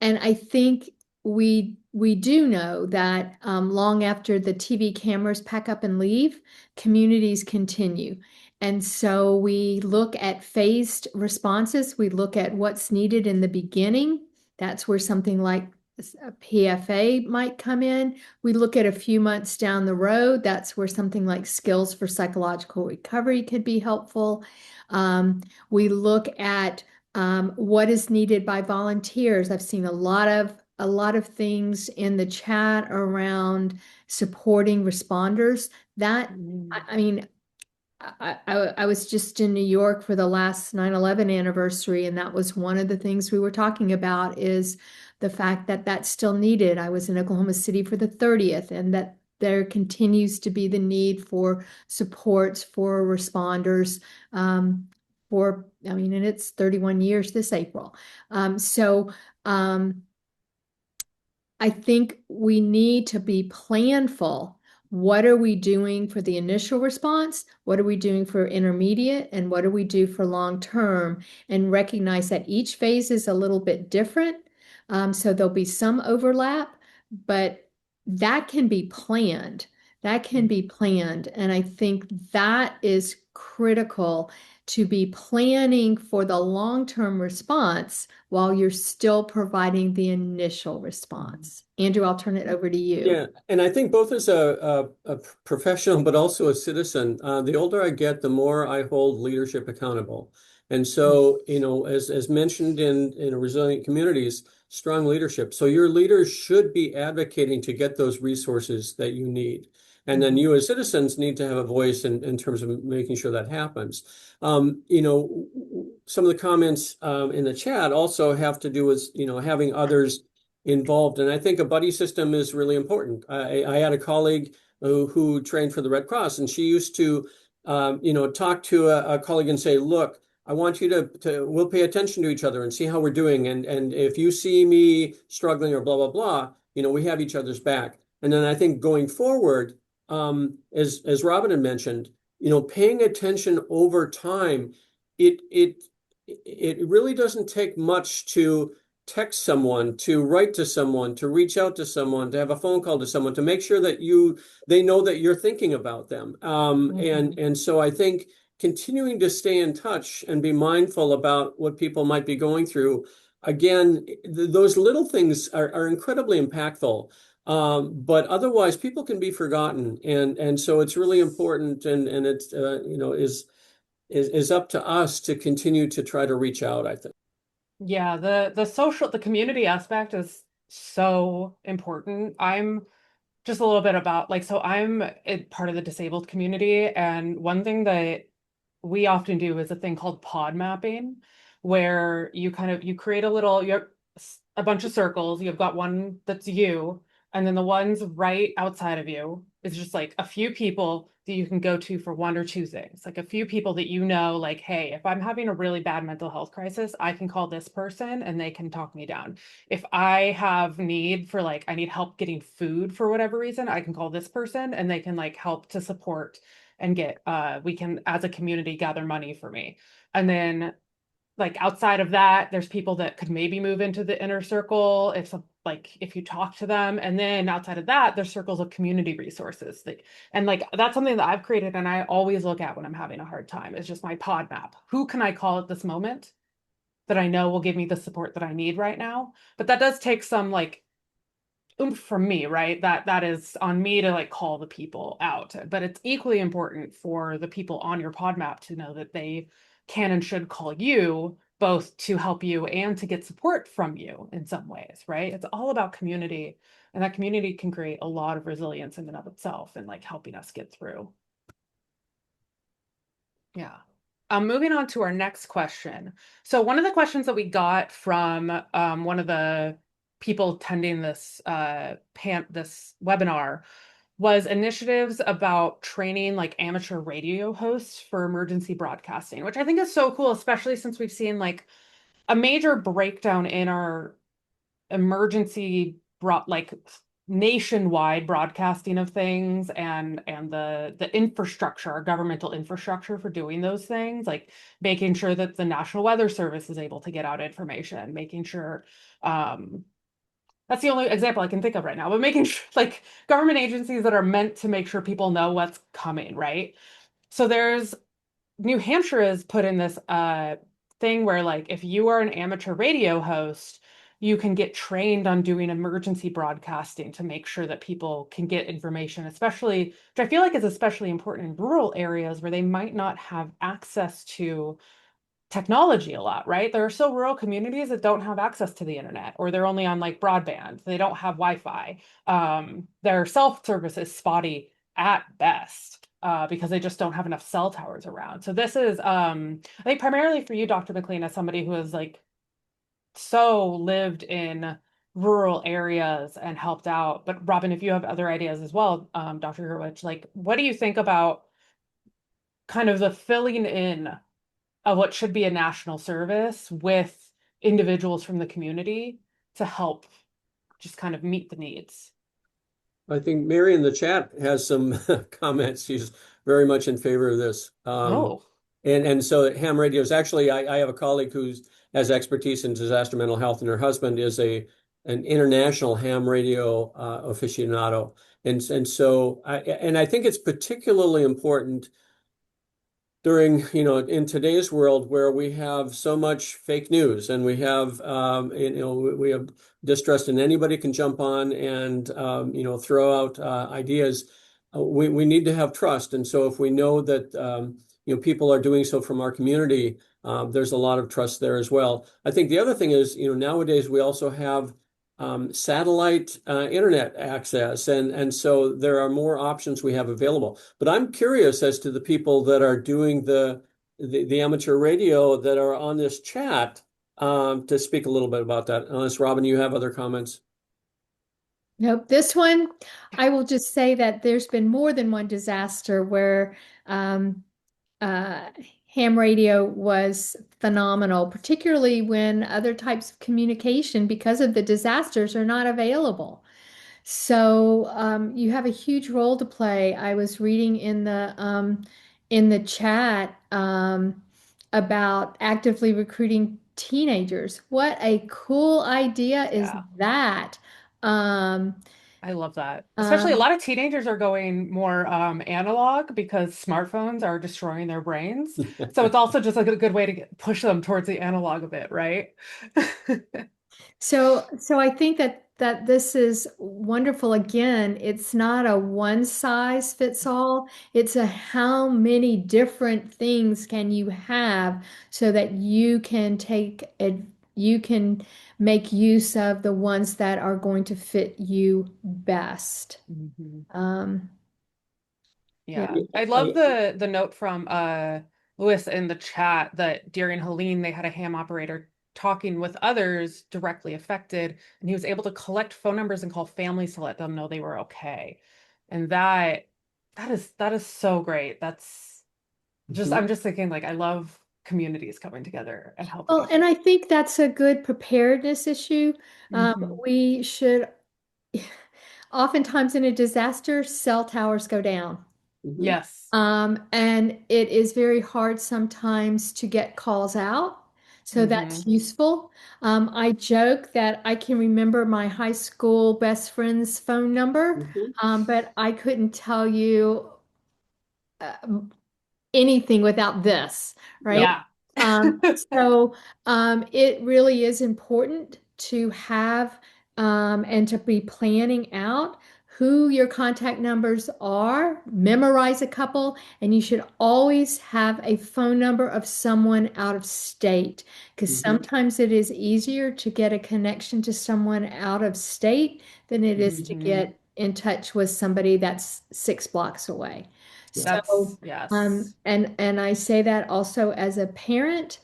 and I think we do know that long after the TV cameras pack up and leave, communities continue. And so we look at phased responses. We look at what's needed in the beginning. That's where something like a PFA might come in. We look at a few months down the road. That's where something like skills for psychological recovery could be helpful. We look at what is needed by volunteers. I've seen a lot of things in the chat around supporting responders. That Mm, I mean, I was just in New York for the last 9/11 anniversary, and that was one of the things we were talking about is the fact that that's still needed. I was in Oklahoma City for the 30th, and that there continues to be the need for supports for responders I mean, and it's 31 years this April. So I think we need to be planful. What are we doing for the initial response? What are we doing for intermediate? And what do we do for long term? And recognize that each phase is a little bit different. So there'll be some overlap, but that can be planned. That can be planned. And I think that is critical, to be planning for the long term response while you're still providing the initial response. Andrew, I'll turn it over to you. Yeah, and I think both as a professional, but also a citizen, the older I get, the more I hold leadership accountable. And so, as mentioned in resilient communities, strong leadership. So your leaders should be advocating to get those resources that you need. And then mhm, you as citizens need to have a voice in terms of making sure that happens. Some of the comments in the chat also have to do with, having others involved. And I think a buddy system is really important. I had a colleague who trained for the Red Cross, and she used to, talk to a colleague and say, look, I want you we'll pay attention to each other and see how we're doing. And if you see me struggling or blah, blah, blah, we have each other's back. And then I think going forward, as Robin had mentioned, paying attention over time, it it it really doesn't take much to text someone, to write to someone, to reach out to someone, to have a phone call to someone, to make sure that they know that you're thinking about them. And so I think continuing to stay in touch and be mindful about what people might be going through, again, those little things are incredibly impactful. But otherwise, people can be forgotten, and so it's really important, and it's is up to us to continue to try to reach out, I think. Yeah, the community aspect is so important. I'm just a little bit about like, so I'm part of the disabled community, and one thing that we often do is a thing called pod mapping, where you create you have a bunch of circles. You've got one that's you, and then the ones right outside of you is just like a few people that you can go to for one or two things. Like a few people that like, hey, if I'm having a really bad mental health crisis, I can call this person and they can talk me down. If I have need for I need help getting food for whatever reason, I can call this person and they can help to support and we can as a community gather money for me. And then outside of that, there's people that could maybe move into the inner circle if you talk to them. And then outside of that, there's circles of community resources. That's something that I've created and I always look at when I'm having a hard time. It's just my pod map. Who can I call at this moment that I know will give me the support that I need right now? But that does take some oomph from me, right? That is on me to call the people out. But it's equally important for the people on your pod map to know that they can and should call you both to help you and to get support from you in some ways, right? It's all about community, and that community can create a lot of resilience in and of itself and helping us get through. Yeah. Moving on to our next question. So one of the questions that we got from one of the people attending this this webinar was initiatives about training amateur radio hosts for emergency broadcasting, which I think is so cool, especially since we've seen a major breakdown in our emergency nationwide broadcasting of things and the infrastructure, our governmental infrastructure for doing those things, making sure that the National Weather Service is able to get out information, making sure that's the only example I can think of right now, but making sure government agencies that are meant to make sure people know what's coming, right? So New Hampshire has put in this thing where if you are an amateur radio host, you can get trained on doing emergency broadcasting to make sure that people can get information, especially, which I feel is especially important in rural areas where they might not have access to technology a lot, right? There are still rural communities that don't have access to the internet, or they're only on broadband. They don't have Wi-Fi. Their cell service is spotty at best because they just don't have enough cell towers around. So this is, I think, primarily for you, Dr. McLean, as somebody who has so lived in rural areas and helped out. But Robin, if you have other ideas as well, Dr. Gerwich, what do you think about kind of the filling in of what should be a national service with individuals from the community to help just kind of meet the needs? I think Mary in the chat has some comments. She's very much in favor of this. Oh, And so ham radios, actually, I have a colleague who has expertise in disaster mental health, and her husband is an international ham radio aficionado. And so I think it's particularly important during, in today's world where we have so much fake news and we have, we have distrust and anybody can jump on and, throw out ideas. We need to have trust. And so if we know that, people are doing so from our community, there's a lot of trust there as well. I think the other thing is, nowadays we also have satellite internet access, and so there are more options we have available. But I'm curious as to the people that are doing the amateur radio that are on this chat to speak a little bit about that. Unless Robin, you have other comments. Nope. This one, I will just say that there's been more than one disaster where uh, ham radio was phenomenal, particularly when other types of communication, because of the disasters, are not available. So you have a huge role to play. I was reading in the chat about actively recruiting teenagers. What a cool idea is Yeah. that? Um, I love that. Especially a um, lot of teenagers are going more analog because smartphones are destroying their brains. So it's also just like a good way to push them towards the analog a bit, right? so I think that this is wonderful. Again, it's not a one size fits all. It's a how many different things can you have so that you can make use of the ones that are going to fit you best. Mhm. Um, yeah. Yeah. I love I, the note from Lewis in the chat that during Helene they had a ham operator talking with others directly affected, and he was able to collect phone numbers and call families to let them know they were okay. And that is so great. That's just Mhm, I'm just thinking like I love communities coming together and helping Well, each and other. I think that's a good preparedness issue. Hmm. We should, oftentimes in a disaster, cell towers go down. mhm, Yes. And it is very hard sometimes to get calls out. So Hmm. that's useful. I joke that I can remember my high school best friend's phone number, mhm. but I couldn't tell you uh, anything without this, right? Yeah. Um, so it really is important to have and to be planning out who your contact numbers are, memorize a couple, and you should always have a phone number of someone out of state because Mhm, sometimes it is easier to get a connection to someone out of state than it is to Hmm. get in touch with somebody that's 6 blocks away. yeah. So That's yes. and I say that also as a parent,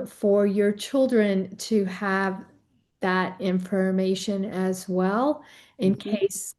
for your children to have that information as well in Mhm. case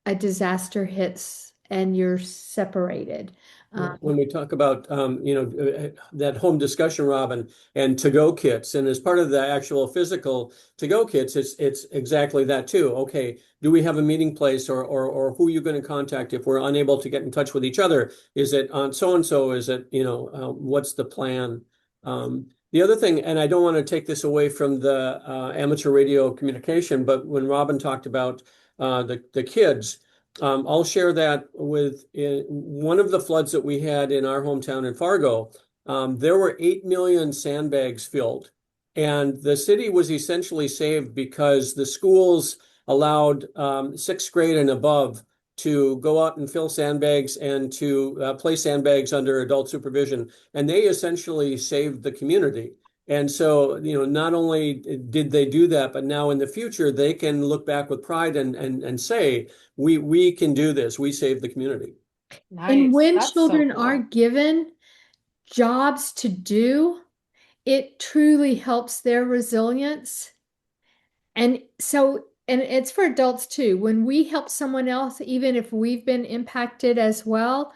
a disaster hits and you're separated. Yeah, Um, when we talk about that home discussion, Robin, and to-go kits, and as part of the actual physical to-go kits, it's exactly that too. Okay, do we have a meeting place, or who are you going to contact if we're unable to get in touch with each other? Is it on so and so? Is it what's the plan? The other thing, and I don't want to take this away from the amateur radio communication, but when Robin talked about the kids. I'll share that with one of the floods that we had in our hometown in Fargo. There were 8 million sandbags filled, and the city was essentially saved because the schools allowed sixth grade and above to go out and fill sandbags and to place sandbags under adult supervision, and they essentially saved the community. And so, not only did they do that, but now in the future, they can look back with pride and say, we can do this. We save the community. and Nice. when That's so children are cool. given jobs to do, it truly helps their resilience. And it's for adults too. When we help someone else, even if we've been impacted as well,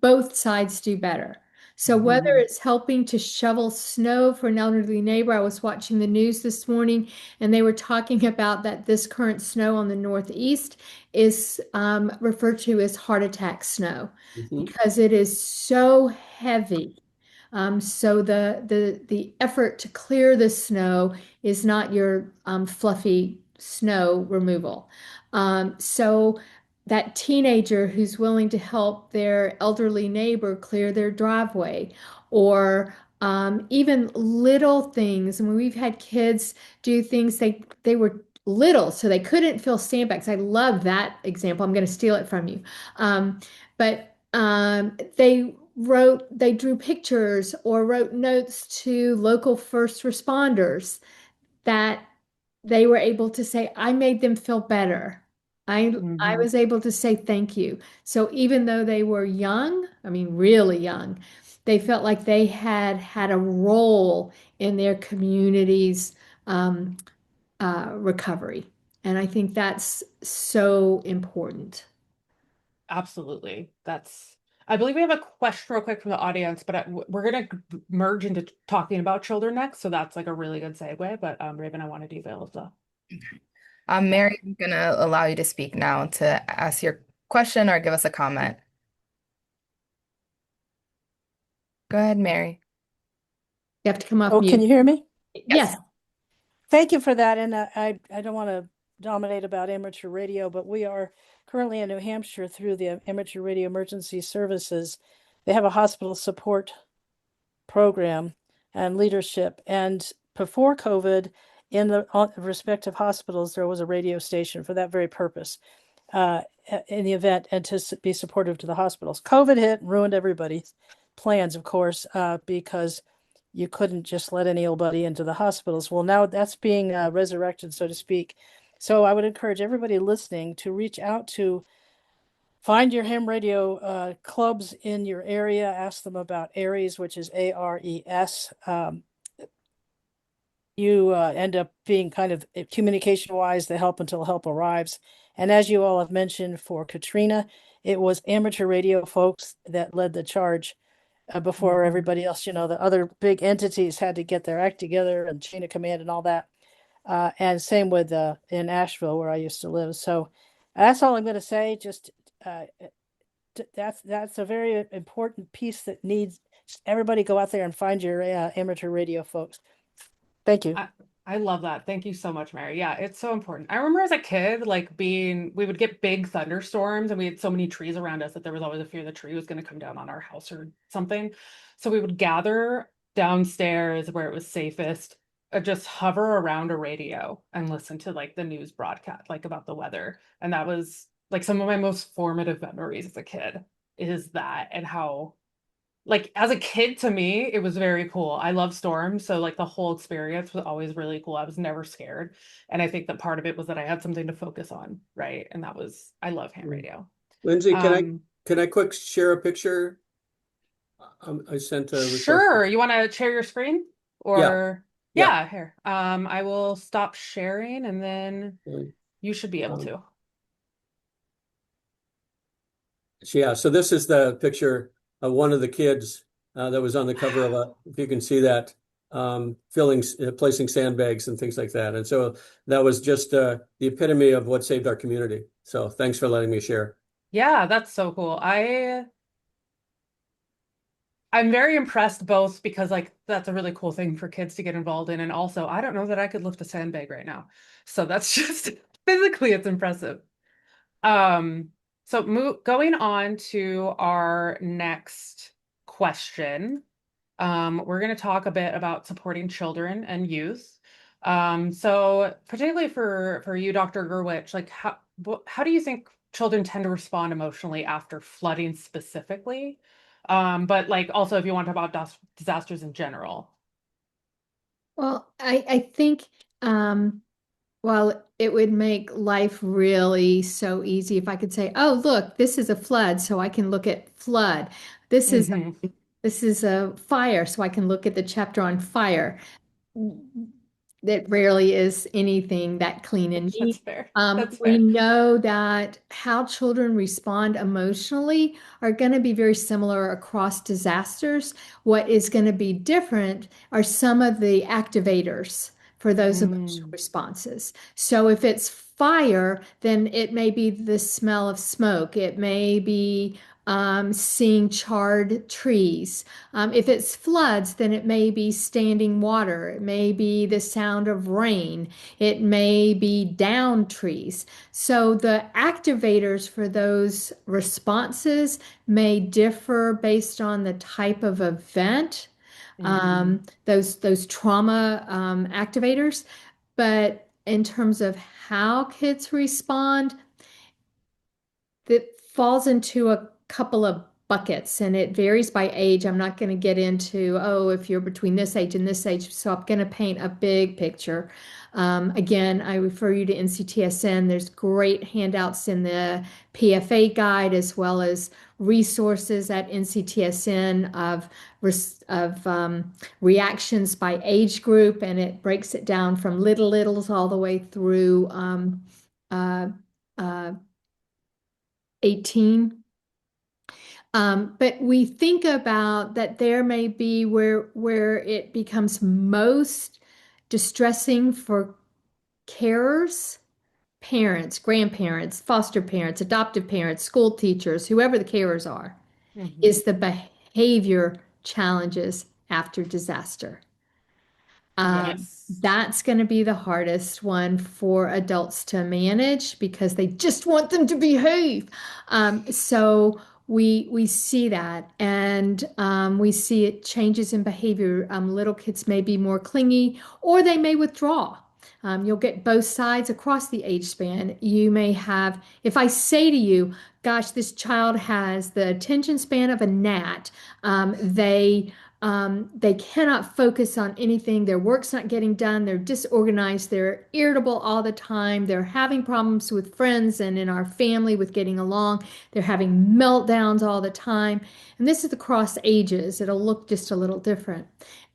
both sides do better. So whether Hmm. it's helping to shovel snow for an elderly neighbor, I was watching the news this morning and they were talking about that this current snow on the Northeast is referred to as heart attack snow Mhm, because it is so heavy. So the effort to clear the snow is not your fluffy snow removal. So that teenager who's willing to help their elderly neighbor clear their driveway, or even little things. I mean, we've had kids do things they were little, so they couldn't fill sandbags. I love that example. I'm going to steal it from you. But they drew pictures or wrote notes to local first responders that they were able to say, I made them feel better. I Hmm. was able to say thank you. So even though they were young, I mean, really young, they felt like they had a role in their community's um, recovery. And I think that's so important. Absolutely. That's I believe we have a question real quick from the audience, but we're going to merge into talking about children next. So that's like a really good segue. But Raven, I wanted you to be able to. Mary, I'm gonna allow you to speak now to ask your question or give us a comment. Go ahead, Mary. You have to come off Oh, can you mute. hear me? Yes. Thank you for that. And I don't want to dominate about amateur radio, but we are currently in New Hampshire through the Amateur Radio Emergency Services. They have a hospital support program and leadership. And before COVID, in the respective hospitals, there was a radio station for that very purpose. In the event and to be supportive to the hospitals. COVID hit and ruined everybody's plans, of course, because you couldn't just let any old buddy into the hospitals. Well, now that's being resurrected, so to speak. So I would encourage everybody listening to reach out to find your ham radio clubs in your area. Ask them about ARES, which is ARES. You end up being kind of communication wise, the help until help arrives. And as you all have mentioned for Katrina, it was amateur radio folks that led the charge before everybody else. You know, the other big entities had to get their act together and chain of command and all that. And same with in Asheville, where I used to live. So that's all I'm going to say. Just that's a very important piece that needs everybody go out there and find your amateur radio folks. Thank you. I love that. Thank you so much, Mary. Yeah, it's so important. I remember as a kid, like we would get big thunderstorms and we had so many trees around us that there was always a fear the tree was going to come down on our house or something. So we would gather downstairs where it was safest, just hover around a radio and listen to like the news broadcast, like about the weather. And that was like some of my most formative memories as a kid is that and how like as a kid to me it was very cool. I love storms, so like the whole experience was always really cool. I was never scared, and I think that part of it was that I had something to focus on, right? And that was I love ham radio. Lindsay, can I quick share a picture? I sent a request. Sure. You want to share your screen or Yeah. here. I will stop sharing and then you should be able to. Yeah, so this is the picture of one of the kids that was on the cover of if you can see that, placing sandbags and things like that. And so that was just the epitome of what saved our community. So thanks for letting me share. Yeah, that's so cool. I'm very impressed both because like that's a really cool thing for kids to get involved in, and also I don't know that I could lift a sandbag right now. So that's just physically it's impressive. So going on to our next question. We're going to talk a bit about supporting children and youth. So particularly for you, Dr. Gerwich, like how do you think children tend to respond emotionally after flooding specifically? But like also if you want to talk about disasters in general. Well, I think while it would make life really so easy if I could say, "Oh, look, this is a flood," so I can look at flood. This is this is a fire, so I can look at the chapter on fire. That rarely is anything that clean and That's neat. fair. We know that how children respond emotionally are going to be very similar across disasters. What is going to be different are some of the activators for those emotional responses. So if it's fire, then it may be the smell of smoke. It may be seeing charred trees. If it's floods, then it may be standing water. It may be the sound of rain. It may be downed trees. So the activators for those responses may differ based on the type of event, those trauma activators. But in terms of how kids respond, that falls into a couple of buckets and it varies by age. I'm not going to get into, oh, if you're between this age and this age. So I'm going to paint a big picture. Again, I refer you to NCTSN. There's great handouts in the PFA guide as well as resources at NCTSN of reactions by age group, and it breaks it down from littles all the way through uh, 18. But we think about that there may be where it becomes most distressing for carers, parents, grandparents, foster parents, adoptive parents, school teachers, whoever the carers are, Mhm. is the behavior challenges after disaster. Yes. That's going to be the hardest one for adults to manage because they just want them to behave. So we see that, and we see it changes in behavior. Little kids may be more clingy, or they may withdraw. You'll get both sides across the age span. You may have, if I say to you, "Gosh, this child has the attention span of a gnat," they cannot focus on anything. Their work's not getting done. They're disorganized. They're irritable all the time. They're having problems with friends and in our family with getting along. They're having meltdowns all the time. And this is across ages. It'll look just a little different.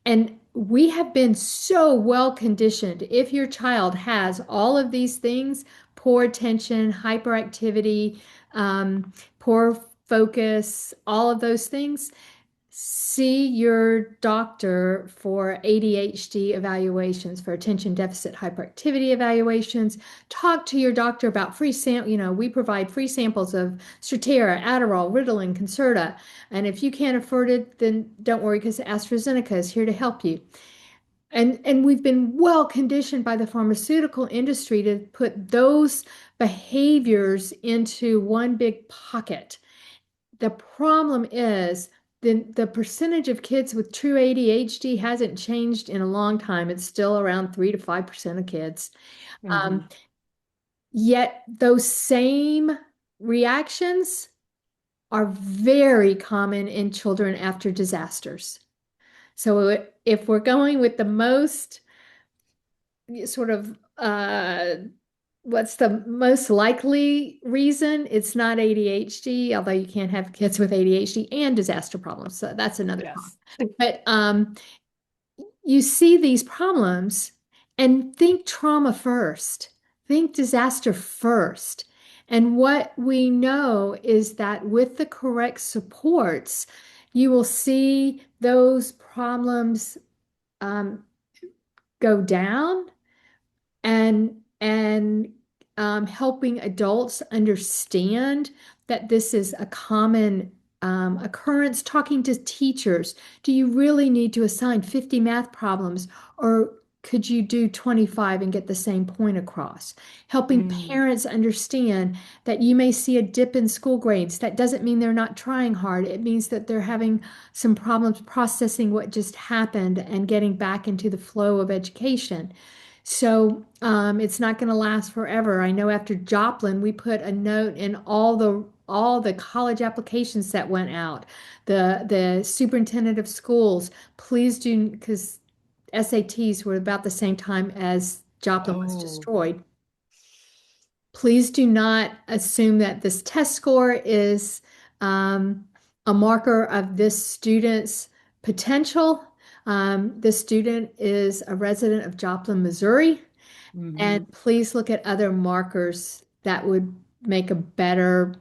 And we have been so well conditioned. If your child has all of these things, poor attention, hyperactivity, poor focus, all of those things, see your doctor for ADHD evaluations, for attention deficit hyperactivity evaluations. Talk to your doctor about free sample. We provide free samples of Strattera, Adderall, Ritalin, Concerta. And if you can't afford it, then don't worry because AstraZeneca is here to help you. And we've been well conditioned by the pharmaceutical industry to put those behaviors into one big pocket. The problem is the percentage of kids with true ADHD hasn't changed in a long time. It's still around 3 to 5% of kids. Mhm. Yet those same reactions are very common in children after disasters. So if we're going with the most sort of what's the most likely reason? It's not ADHD, although you can't have kids with ADHD and disaster problems. So that's another problem. Yes. But you see these problems and think trauma first, think disaster first. And what we know is that with the correct supports, you will see those problems um, go down and helping adults understand that this is a common occurrence. Talking to teachers, do you really need to assign 50 math problems, or could you do 25 and get the same point across? Helping Mm. parents understand that you may see a dip in school grades. That doesn't mean they're not trying hard. It means that they're having some problems processing what just happened and getting back into the flow of education. So it's not going to last forever. I know after Joplin, we put a note in all the college applications that went out. The superintendent of schools, please do, because SATs were about the same time as Joplin was Oh. destroyed. Please do not assume that this test score is a marker of this student's potential. This student is a resident of Joplin, Missouri, Mhm. and please look at other markers that would make a better,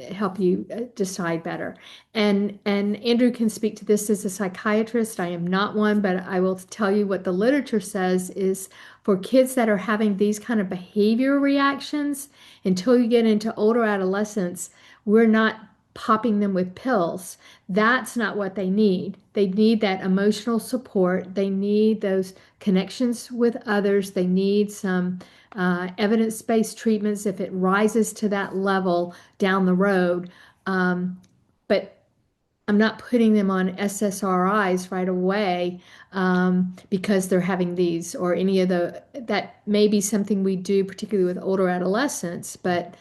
help you decide better. And Andrew can speak to this as a psychiatrist. I am not one, but I will tell you what the literature says is for kids that are having these kind of behavior reactions, until you get into older adolescence, we're not popping them with pills. That's not what they need. They need that emotional support. They need those connections with others. They need some evidence-based treatments if it rises to that level down the road. But I'm not putting them on SSRIs right away because they're having these or any of that may be something we do, particularly with older adolescents, but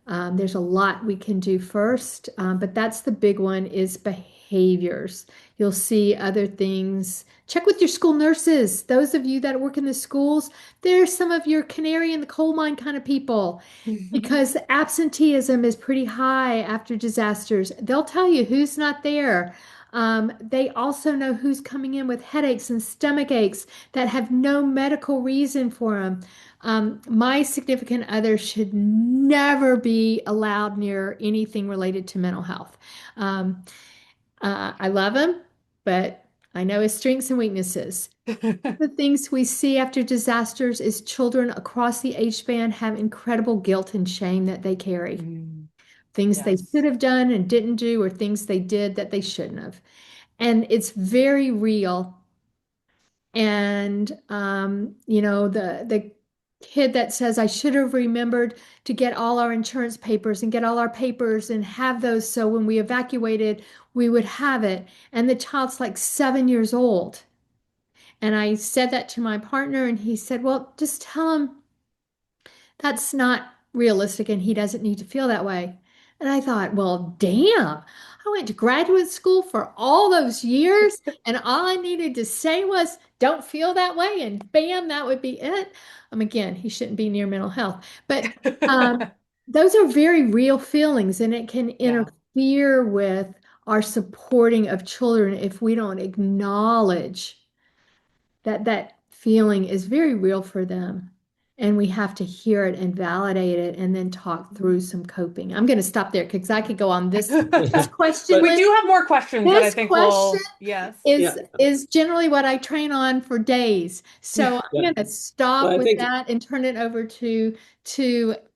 there's a lot we can do first. But that's the big one is behaviors. You'll see other things. Check with your school nurses. Those of you that work in the schools, they're some of your canary in the coal mine kind of people because absenteeism is pretty high after disasters. They'll tell you who's not there. They also know who's coming in with headaches and stomach aches that have no medical reason for them. My significant other should never be allowed near anything related to mental health. Um, I love him, but I know his strengths and weaknesses. The things we see after disasters is children across the age span have incredible guilt and shame that they carry. Mm, Things they yes. should have done and didn't do, or things they did that they shouldn't have. And it's very real. And the kid that says, I should have remembered to get all our insurance papers and get all our papers and have those so when we evacuated, we would have it. And the child's like 7 years old. And I said that to my partner, and he said, well, just tell him that's not realistic and he doesn't need to feel that way. And I thought, well, damn, I went to graduate school for all those years, and all I needed to say was, don't feel that way, and bam, that would be it. Again, he shouldn't be near mental health, but um, those are very real feelings, and it can Yeah. interfere with our supporting of children if we don't acknowledge that feeling is very real for them. And we have to hear it and validate it and then talk through some coping. I'm going to stop there because I could go on this question We But do list. have more questions that I This think question will, yes. yeah, is generally what I train on for days. So I'm yeah. going to stop Well, I with think that and turn it over to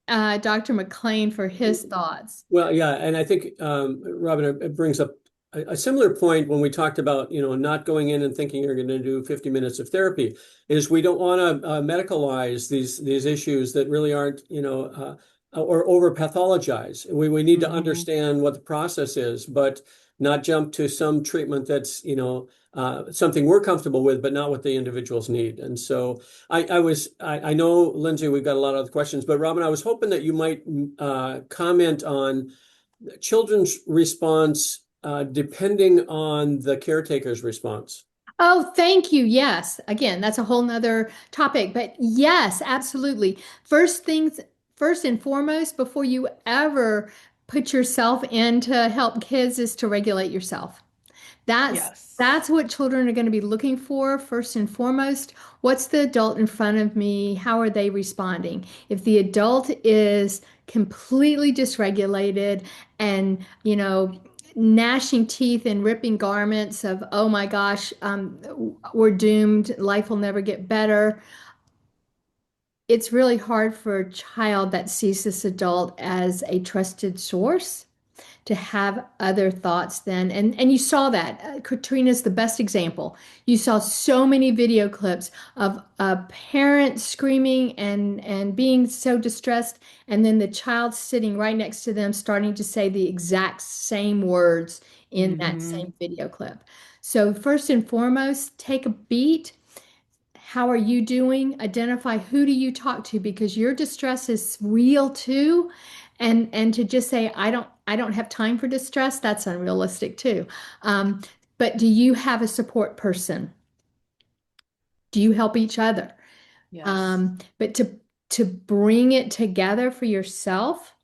Dr. McLean for his thoughts. Well, yeah, and I think Robin, it brings up a similar point when we talked about, not going in and thinking you're going to do 50 minutes of therapy, is we don't want to medicalize these issues that really aren't, or over pathologize. We need to Mhm. understand what the process is, but not jump to some treatment that's, something we're comfortable with, but not what the individuals need. And so I know, Lindsay, we've got a lot of other questions, but Robin, I was hoping that you might comment on children's response depending on the caretaker's response. Oh, thank you. Yes. Again, that's a whole nother topic, but yes, absolutely. First and foremost, before you ever put yourself in to help kids is to regulate yourself. That's Yes. what children are going to be looking for first and foremost. What's the adult in front of me? How are they responding? If the adult is completely dysregulated and, gnashing teeth and ripping garments of, oh my gosh, we're doomed, life will never get better. It's really hard for a child that sees this adult as a trusted source to have other thoughts then. And you saw that. Katrina's the best example. You saw so many video clips of a parent screaming and being so distressed, and then the child sitting right next to them starting to say the exact same words in that Hmm. same video clip. So first and foremost, take a beat. How are you doing? Identify who do you talk to, because your distress is real too. And to just say, I don't have time for distress, that's unrealistic too. Um, but do you have a support person? Do you help each other? Yes. But to bring it together for yourself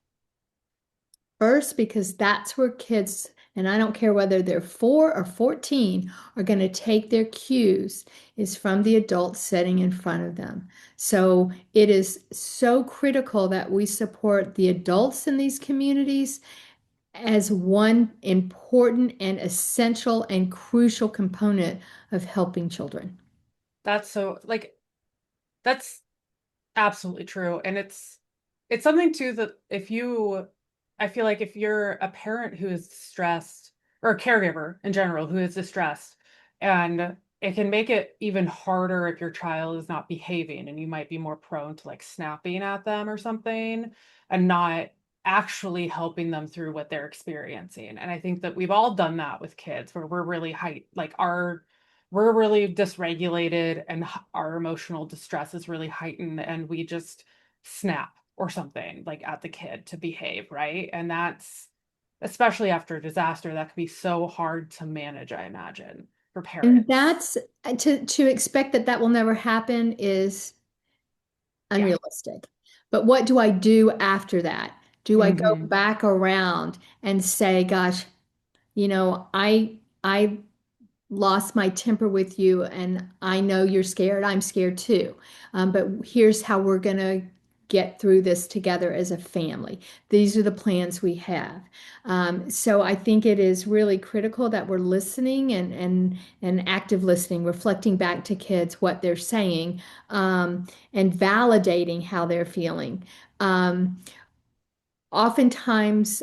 first, because that's where kids, and I don't care whether they're 4 or 14, are going to take their cues is from the adults sitting in front of them. So it is so critical that we support the adults in these communities as one important and essential and crucial component of helping children. That's so like that's absolutely true. And it's something too that if you I feel like if you're a parent who is stressed or a caregiver in general who is distressed, and it can make it even harder if your child is not behaving and you might be more prone to like snapping at them or something and not actually helping them through what they're experiencing. And I think that we've all done that with kids where we're really we're really dysregulated and our emotional distress is really heightened and we just snap or something like at the kid to behave, right? And that's especially after a disaster that can be so hard to manage, I imagine, for And parents. that's to expect that will never happen is Yeah. unrealistic. But what do I do after that? Do I go Hmm. back around and say, gosh, I I lost my temper with you, and I know you're scared. I'm scared too. But here's how we're going to get through this together as a family. These are the plans we have. So I think it is really critical that we're listening and active listening, reflecting back to kids what they're saying, and validating how they're feeling. Oftentimes,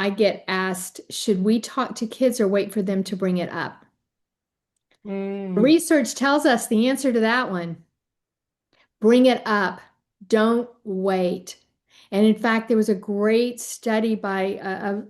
I get asked, should we talk to kids or wait for them to bring it up? Mm, Research tells us the answer to that one. Bring it up. Don't wait. And in fact, there was a great study by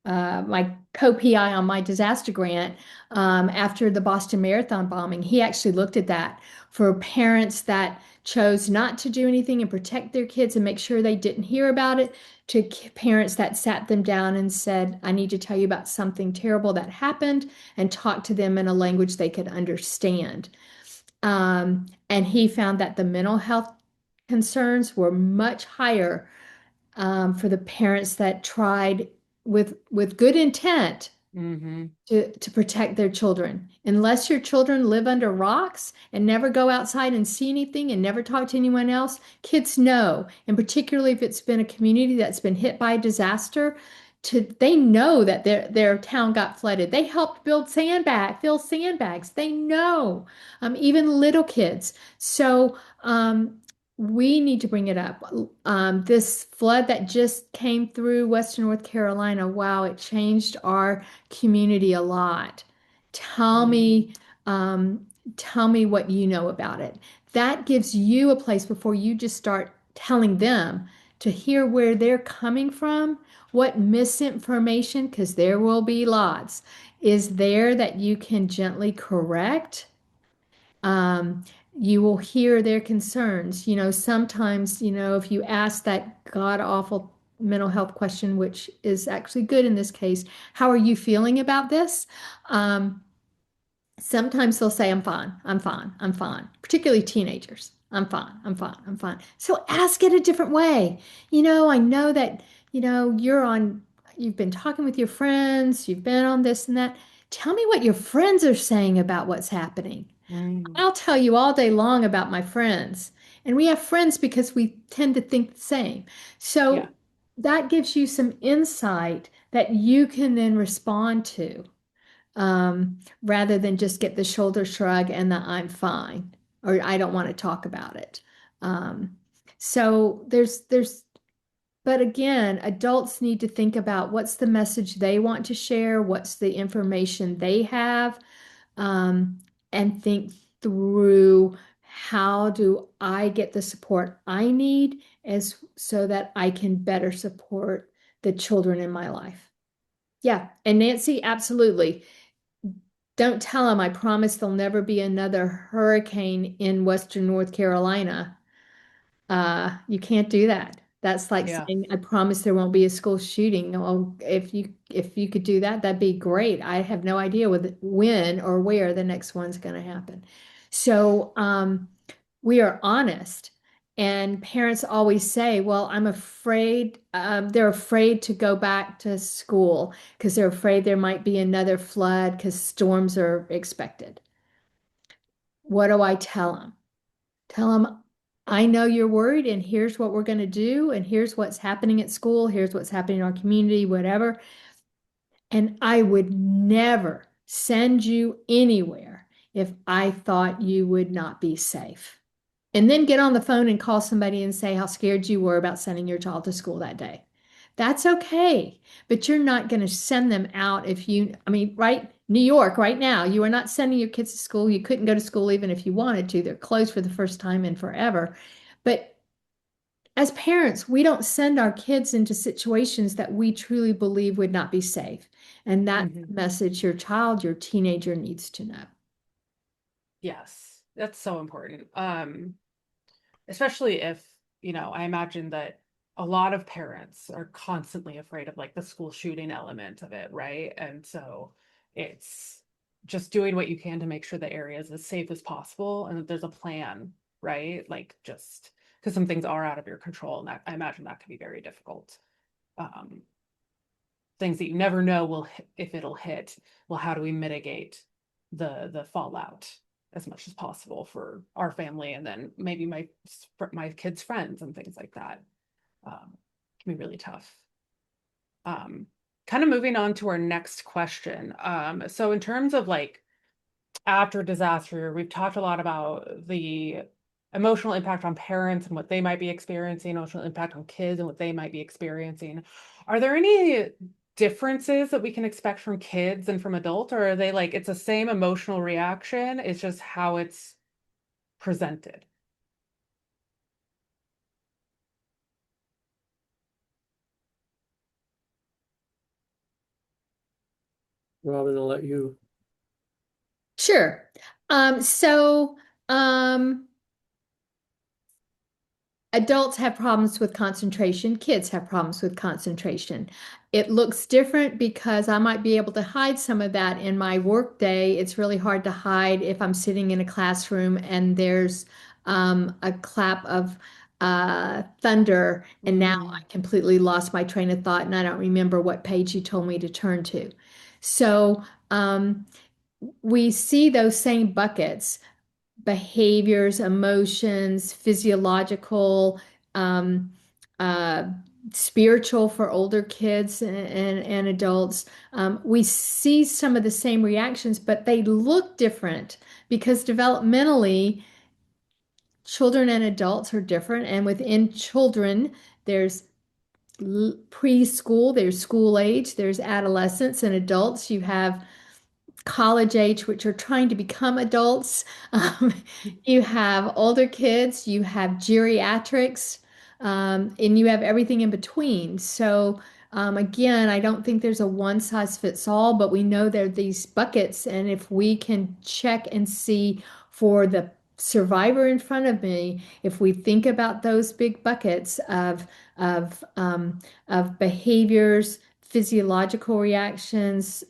my co-PI on my disaster grant after the Boston Marathon bombing. He actually looked at that for parents that chose not to do anything and protect their kids and make sure they didn't hear about it, to parents that sat them down and said, I need to tell you about something terrible that happened, and talk to them in a language they could understand. And he found that the mental health concerns were much higher for the parents that tried with good intent hmm to protect their children. Unless your children live under rocks and never go outside and see anything and never talk to anyone else, kids know, and particularly if it's been a community that's been hit by a disaster, they know that their town got flooded. They helped fill sandbags. They know, even little kids. So we need to bring it up. This flood that just came through Western North Carolina, wow, it changed our community a lot. Tell me, um, tell me what you know about it. That gives you a place before you just start telling them, to hear where they're coming from, what misinformation, because there will be lots, is there that you can gently correct. Um, you will hear their concerns. Sometimes, if you ask that god awful mental health question, which is actually good in this case, how are you feeling about this? Sometimes they'll say, I'm fine, I'm fine, I'm fine, particularly teenagers. I'm fine, I'm fine, I'm fine. So ask it a different way. I know that, you've been talking with your friends, you've been on this and that. Tell me what your friends are saying about what's happening. mm, I'll tell you all day long about my friends. And we have friends because we tend to think the same. yeah. So that gives you some insight that you can then respond to, rather than just get the shoulder shrug and the I'm fine, or I don't want to talk about it. Um, so but again, adults need to think about what's the message they want to share, what's the information they have, um, and think through, how do I get the support I need, as so that I can better support the children in my life. Yeah, and Nancy, absolutely. Don't tell them, I promise there'll never be another hurricane in Western North Carolina. You can't do that. That's like Yeah. saying, I promise there won't be a school shooting. Well, if you could do that, that'd be great. I have no idea when or where the next one's going to happen. So we are honest. And parents always say, well, I'm afraid, they're afraid to go back to school because they're afraid there might be another flood because storms are expected. What do I tell them? Tell them, I know you're worried, and here's what we're going to do, and here's what's happening at school, here's what's happening in our community, whatever. And I would never send you anywhere if I thought you would not be safe. And then get on the phone and call somebody and say how scared you were about sending your child to school that day. That's okay, but you're not going to send them out right? New York right now, you are not sending your kids to school. You couldn't go to school even if you wanted to. They're closed for the first time in forever. But as parents, we don't send our kids into situations that we truly believe would not be safe. And that hmm message your child, your teenager needs to know. Yes, that's so important. Especially if, I imagine that a lot of parents are constantly afraid of like the school shooting element of it, right? And so it's just doing what you can to make sure the area is as safe as possible and that there's a plan, right? Like just because some things are out of your control, and that I imagine that can be very difficult. Um, things that you never know if it'll hit. Well, how do we mitigate the fallout as much as possible for our family, and then maybe my kids' friends and things like that. Can be really tough. Kind of moving on to our next question. So in terms of like after disaster, we've talked a lot about the emotional impact on parents and what they might be experiencing, emotional impact on kids and what they might be experiencing. Are there any differences that we can expect from kids and from adults, or are they like it's the same emotional reaction, it's just how it's presented? Robin, I'll let you. Sure. So adults have problems with concentration, kids have problems with concentration. It looks different because I might be able to hide some of that in my work day. It's really hard to hide if I'm sitting in a classroom and there's a clap of thunder, and now I completely lost my train of thought and I don't remember what page you told me to turn to. So we see those same buckets: behaviors, emotions, physiological, um, uh, spiritual for older kids and adults. We see some of the same reactions, but they look different because developmentally, children and adults are different. And within children, there's preschool, there's school age, there's adolescence, and adults. You have college age, which are trying to become adults. You have older kids, you have geriatrics, and you have everything in between. So, again, I don't think there's a one size fits all, but we know there are these buckets. And if we can check and see for the survivor in front of me, if we think about those big buckets of behaviors, physiological reactions,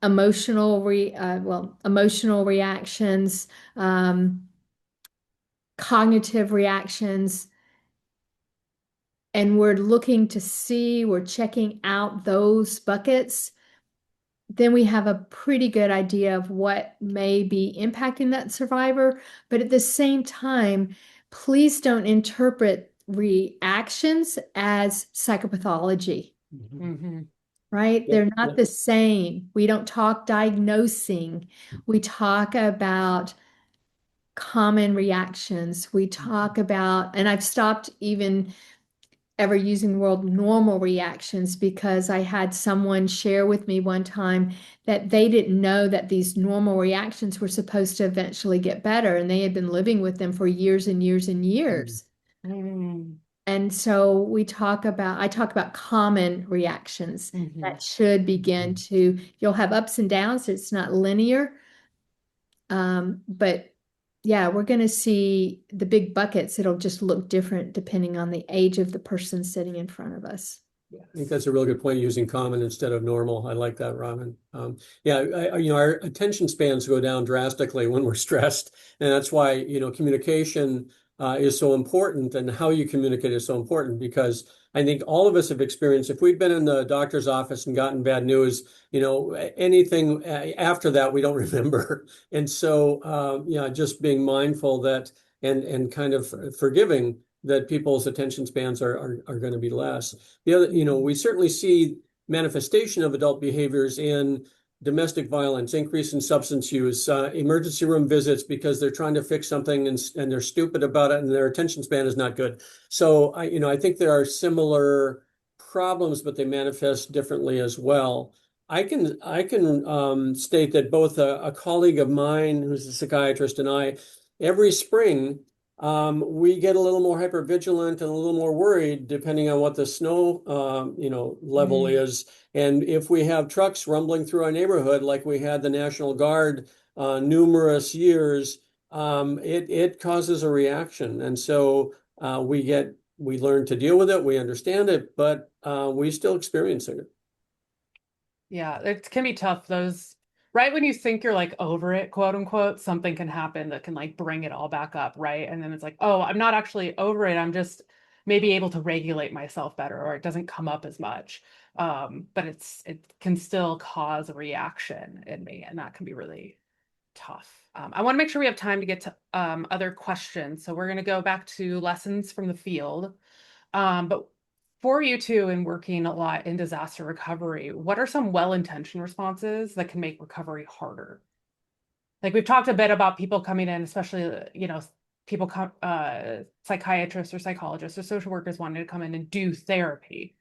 emotional reactions, cognitive reactions, and we're looking to see, we're checking out those buckets, then we have a pretty good idea of what may be impacting that survivor. But at the same time, please don't interpret reactions as psychopathology. Right? Yeah, They're not yeah. the same. We don't talk diagnosing. We talk about common reactions. We talk about, and I've stopped even ever using the word normal reactions because I had someone share with me one time that they didn't know that these normal reactions were supposed to eventually get better, and they had been living with them for years and years and years. And so I talk about common reactions that should begin to, you'll have ups and downs. It's not linear. But yeah, we're going to see the big buckets. It'll just look different depending on the age of the person sitting in front of us. I think that's a really good point, using common instead of normal. I like that, Robin. Our attention spans go down drastically when we're stressed, and that's why, communication is so important, and how you communicate is so important, because I think all of us have experienced, if we've been in the doctor's office and gotten bad news, anything after that, we don't remember. And so, just being mindful that, and kind of forgiving that people's attention spans are going to be less. The other, we certainly see manifestation of adult behaviors in domestic violence, increase in substance use, emergency room visits because they're trying to fix something and they're stupid about it and their attention span is not good. So I think there are similar problems, but they manifest differently as well. I can state that both a colleague of mine who's a psychiatrist and I, every spring, we get a little more hypervigilant and a little more worried depending on what the snow, level is. And if we have trucks rumbling through our neighborhood, like we had the National Guard numerous years, it causes a reaction. And so we learn to deal with it, we understand it, but we still experience it. Yeah, it can be tough. Those right when you think you're like over it, quote unquote, something can happen that can like bring it all back up, right? And then it's like, oh, I'm not actually over it. I'm maybe able to regulate myself better, or it doesn't come up as much. But it can still cause a reaction in me, and that can be really tough. I want to make sure we have time to get to other questions. So we're going to go back to lessons from the field. But for you two in working a lot in disaster recovery, what are some well-intentioned responses that can make recovery harder? Like we've talked a bit about people coming in, especially, people come, psychiatrists or psychologists or social workers wanting to come in and do therapy.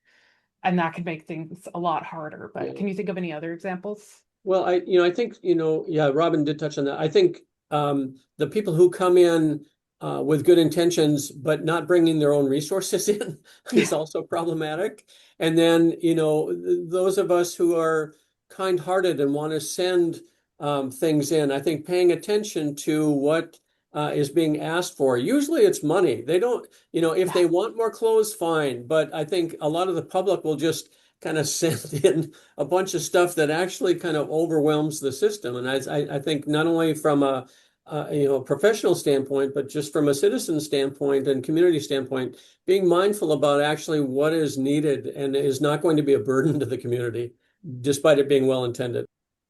And that could make things a lot harder. But can you think of any other examples? Well, I think, yeah, Robin did touch on that. I think the people who come in with good intentions, but not bringing their own resources in is also problematic. And then, those of us who are kind-hearted and want to send things in, I think paying attention to what is being asked for. Usually it's money. They don't, if they want more clothes, fine. But I think a lot of the public will just kind of send in a bunch of stuff that actually kind of overwhelms the system. And I think not only from a professional standpoint, but just from a citizen standpoint and community standpoint, being mindful about actually what is needed and is not going to be a burden to the community, despite it being well intended.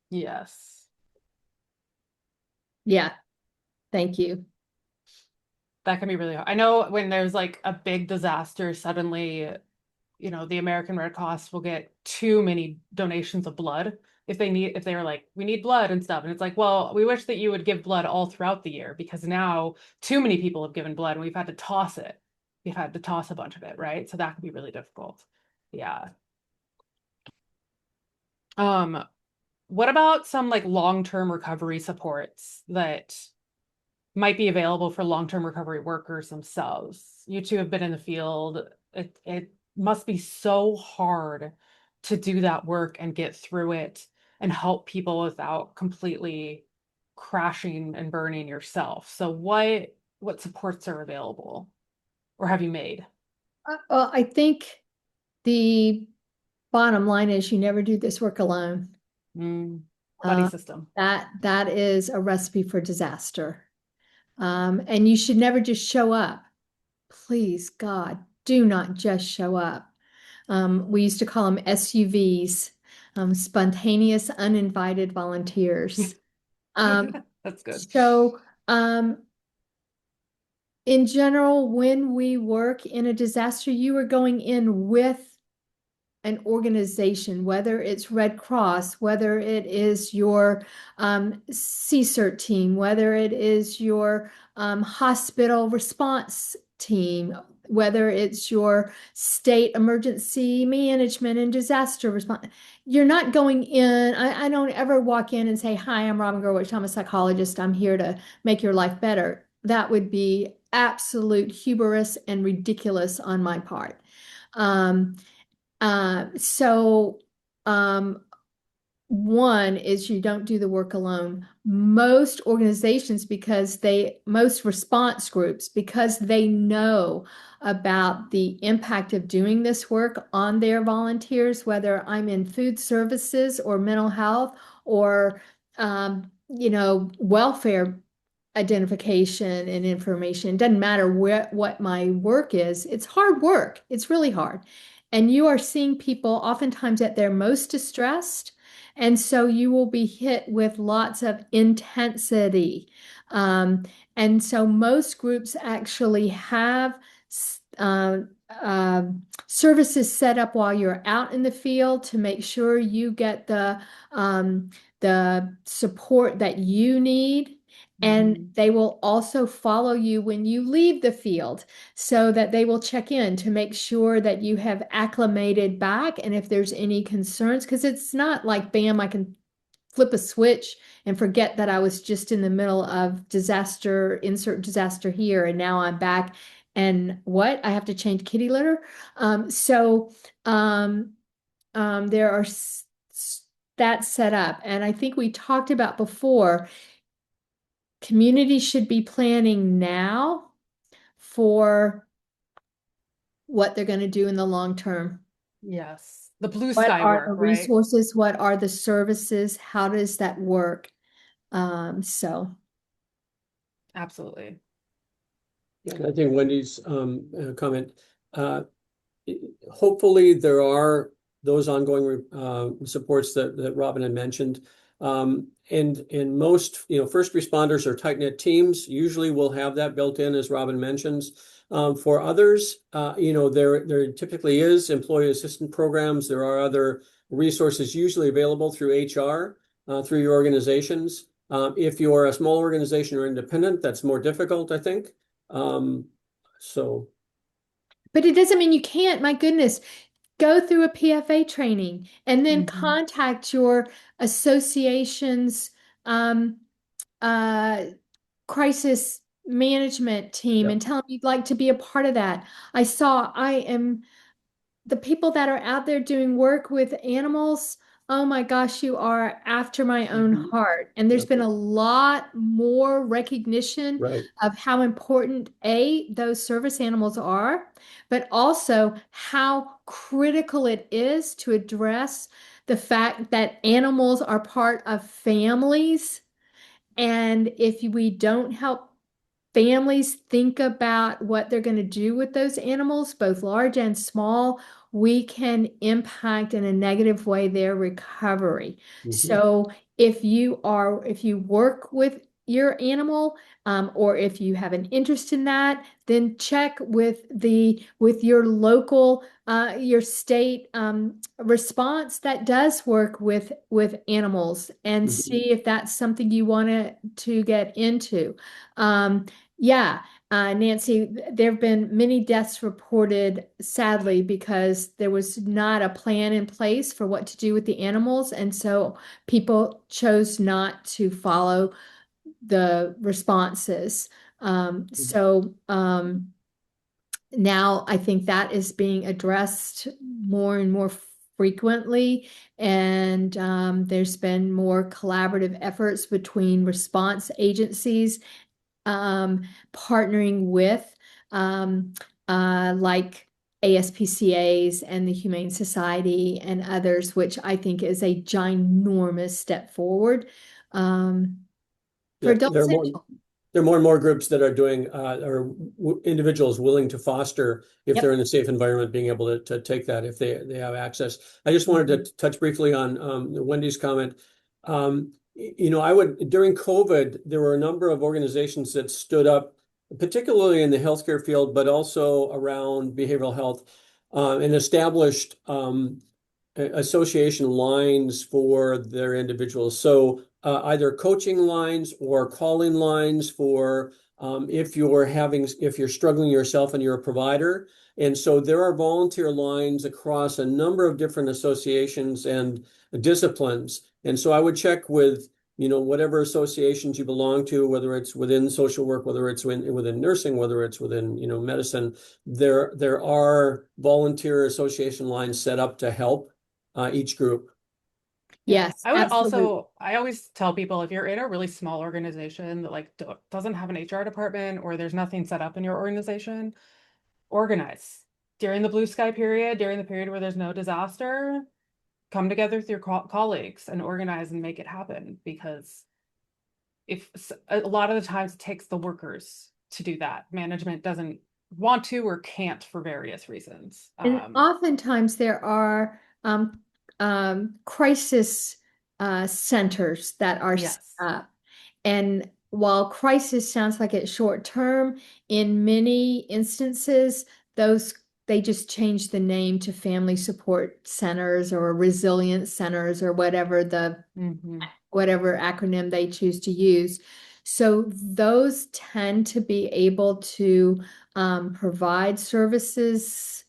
Yes. Yeah, thank you. That can be really hard. I know when there's like a big disaster, suddenly, the American Red Cross will get too many donations of blood if they were like, we need blood and stuff. And it's like, well, we wish that you would give blood all throughout the year, because now too many people have given blood and we've had to toss it. We've had to toss a bunch of it, right? So that can be really difficult. Yeah. What about some like long-term recovery supports that might be available for long-term recovery workers themselves? You two have been in the field. It must be so hard to do that work and get through it and help people without completely crashing and burning yourself. So what supports are available or have you made? Well, I think the bottom line is you never do this work alone. Buddy system. That is a recipe for disaster. And you should never just show up. Please, God, do not just show up. We used to call them SUVs, spontaneous, uninvited volunteers. That's good. So, in general, when we work in a disaster, you are going in with an organization, whether it's Red Cross, whether it is your CSERT team, whether it is your hospital response team, whether it's your state emergency management and disaster response. You're not going in, I don't ever walk in and say, hi, I'm Robin Gerwich, I'm a psychologist, I'm here to make your life better. That would be absolute hubris and ridiculous on my part. So one is you don't do the work alone. Most organizations, most response groups, because they know about the impact of doing this work on their volunteers, whether I'm in food services or mental health or, welfare identification and information. It doesn't matter what my work is. It's hard work. It's really hard. And you are seeing people oftentimes at their most distressed. And so you will be hit with lots of intensity. And so most groups actually have services set up while you're out in the field to make sure you get the support that you need. And they will also follow you when you leave the field so that they will check in to make sure that you have acclimated back. And if there's any concerns, because it's not like, bam, I can flip a switch and forget that I was just in the middle of disaster, insert disaster here, and now I'm back. And what? I have to change kitty litter. There are that set up. And I think we talked about before, communities should be planning now for what they're going to do in the long term. Yes. The blue What sky are work, the right? resources? What are the services? How does that work? So. Absolutely. Yeah, I think Wendy's comment hopefully there are those ongoing supports that Robin had mentioned. And most, first responders are tight-knit teams. Usually we'll have that built in, as Robin mentions. For others, there typically is employee assistance programs. There are other resources usually available through HR, through your organizations. If you're a small organization or independent, that's more difficult, I think. So. But it doesn't mean you can't, my goodness, go through a PFA training and then contact your association's uh, crisis management team and tell them you'd like to be a part of that. I am the people that are out there doing work with animals. Oh my gosh, you are after my own heart. And there's been a lot more recognition Right. of how important those service animals are, but also how critical it is to address the fact that animals are part of families. And if we don't help families think about what they're going to do with those animals, both large and small, we can impact in a negative way their recovery. So if you work with your animal, or if you have an interest in that, then check with your local, your state response that does work with animals, and see if that's something you want to get into. Yeah, Nancy, there have been many deaths reported, sadly, because there was not a plan in place for what to do with the animals. And so people chose not to follow the responses. Now I think that is being addressed more and more frequently. And there's been more collaborative efforts between response agencies partnering with like ASPCAs and the Humane Society and others, which I think is a ginormous step forward for adults and children. There are more and more groups that are doing, or individuals willing to foster, if they're in a safe environment, being able to take that if they have access. I just wanted to touch briefly on Wendy's comment. During COVID, there were a number of organizations that stood up, particularly in the healthcare field, but also around behavioral health, and established association lines for their individuals. So either coaching lines or call-in lines for if you're struggling yourself and you're a provider. And so there are volunteer lines across a number of different associations and disciplines. And so I would check with, whatever associations you belong to, whether it's within social work, whether it's within nursing, whether it's within, medicine, there are volunteer association lines set up to help each group. Yes, I would absolutely. also, I always tell people, if you're in a really small organization that doesn't have an HR department, or there's nothing set up in your organization, organize during the blue sky period, during the period where there's no disaster. Come together with your colleagues and organize and make it happen, because if a lot of the times it takes the workers to do that. Management doesn't want to or can't for various reasons. And oftentimes there are crisis centers that are set up. And while crisis sounds like it's short term, in many instances, they just change the name to family support centers or resilience centers or whatever whatever acronym they choose to use. So those tend to be able to provide services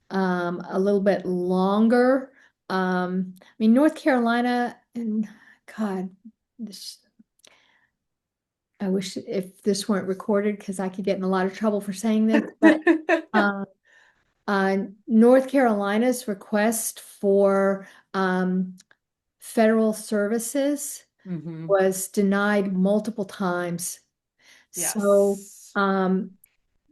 a little bit longer. I mean, North Carolina, and God, I wish if this weren't recorded, because I could get in a lot of trouble for saying this, but North Carolina's request for federal services was denied multiple times. So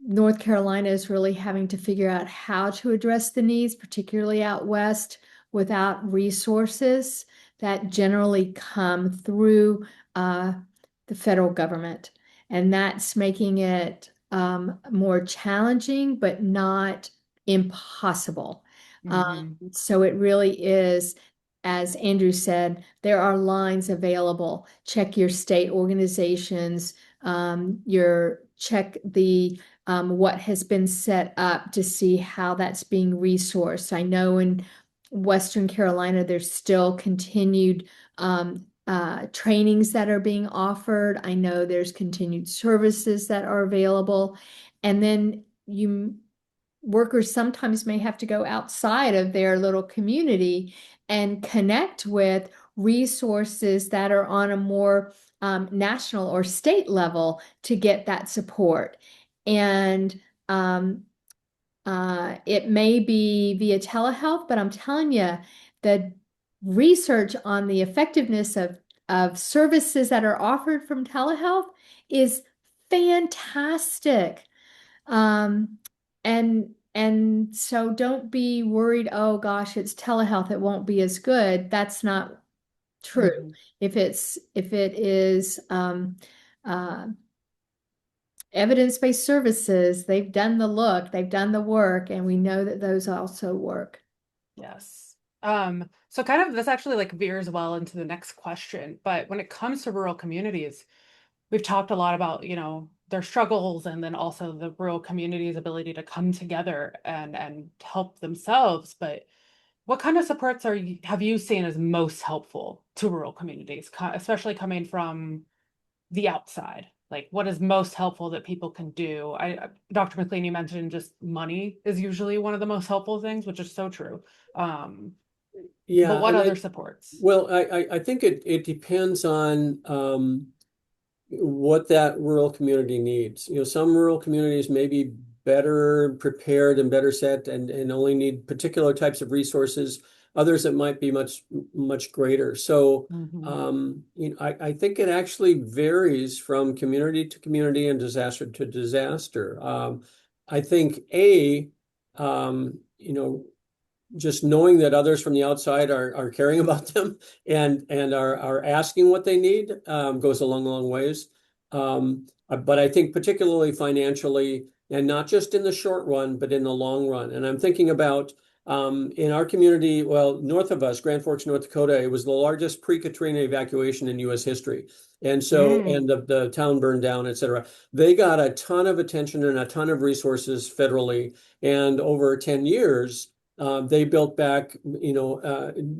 North Carolina is really having to figure out how to address the needs, particularly out west, without resources that generally come through the federal government. And that's making it more challenging, but not impossible. Mhm. So it really is, as Andrew said, there are lines available. Check your state organizations, check the what has been set up to see how that's being resourced. I know in Western Carolina, there's still continued trainings that are being offered. I know there's continued services that are available. And then workers sometimes may have to go outside of their little community and connect with resources that are on a more national or state level to get that support. And it may be via telehealth, but I'm telling you, the research on the effectiveness of services that are offered from telehealth is fantastic. Um, and so don't be worried, oh gosh, it's telehealth, it won't be as good. That's not true. Mhm. If it is uh, evidence-based services, they've done the look, they've done the work, and we know that those also work. Yes. So kind of this actually like veers well into the next question, but when it comes to rural communities, we've talked a lot about, their struggles and then also the rural community's ability to come together and help themselves. But what kind of supports have you seen as most helpful to rural communities, especially coming from the outside? Like what is most helpful that people can do? Dr. McLean, you mentioned just money is usually one of the most helpful things, which is so true. Um, but Yeah, what and other supports? well, I think it depends on what that rural community needs. Some rural communities may be better prepared and better set and only need particular types of resources. Others that might be much greater. So Mhm. I think it actually varies from community to community and disaster to disaster. I think just knowing that others from the outside are caring about them and are asking what they need goes a long ways. But I think particularly financially, and not just in the short run, but in the long run. And I'm thinking about in our community, well, north of us, Grand Forks, North Dakota, it was the largest pre-Katrina evacuation in U.S. history. And so, and Mm. the town burned down, et cetera. They got a ton of attention and a ton of resources federally. And over 10 years, they built back,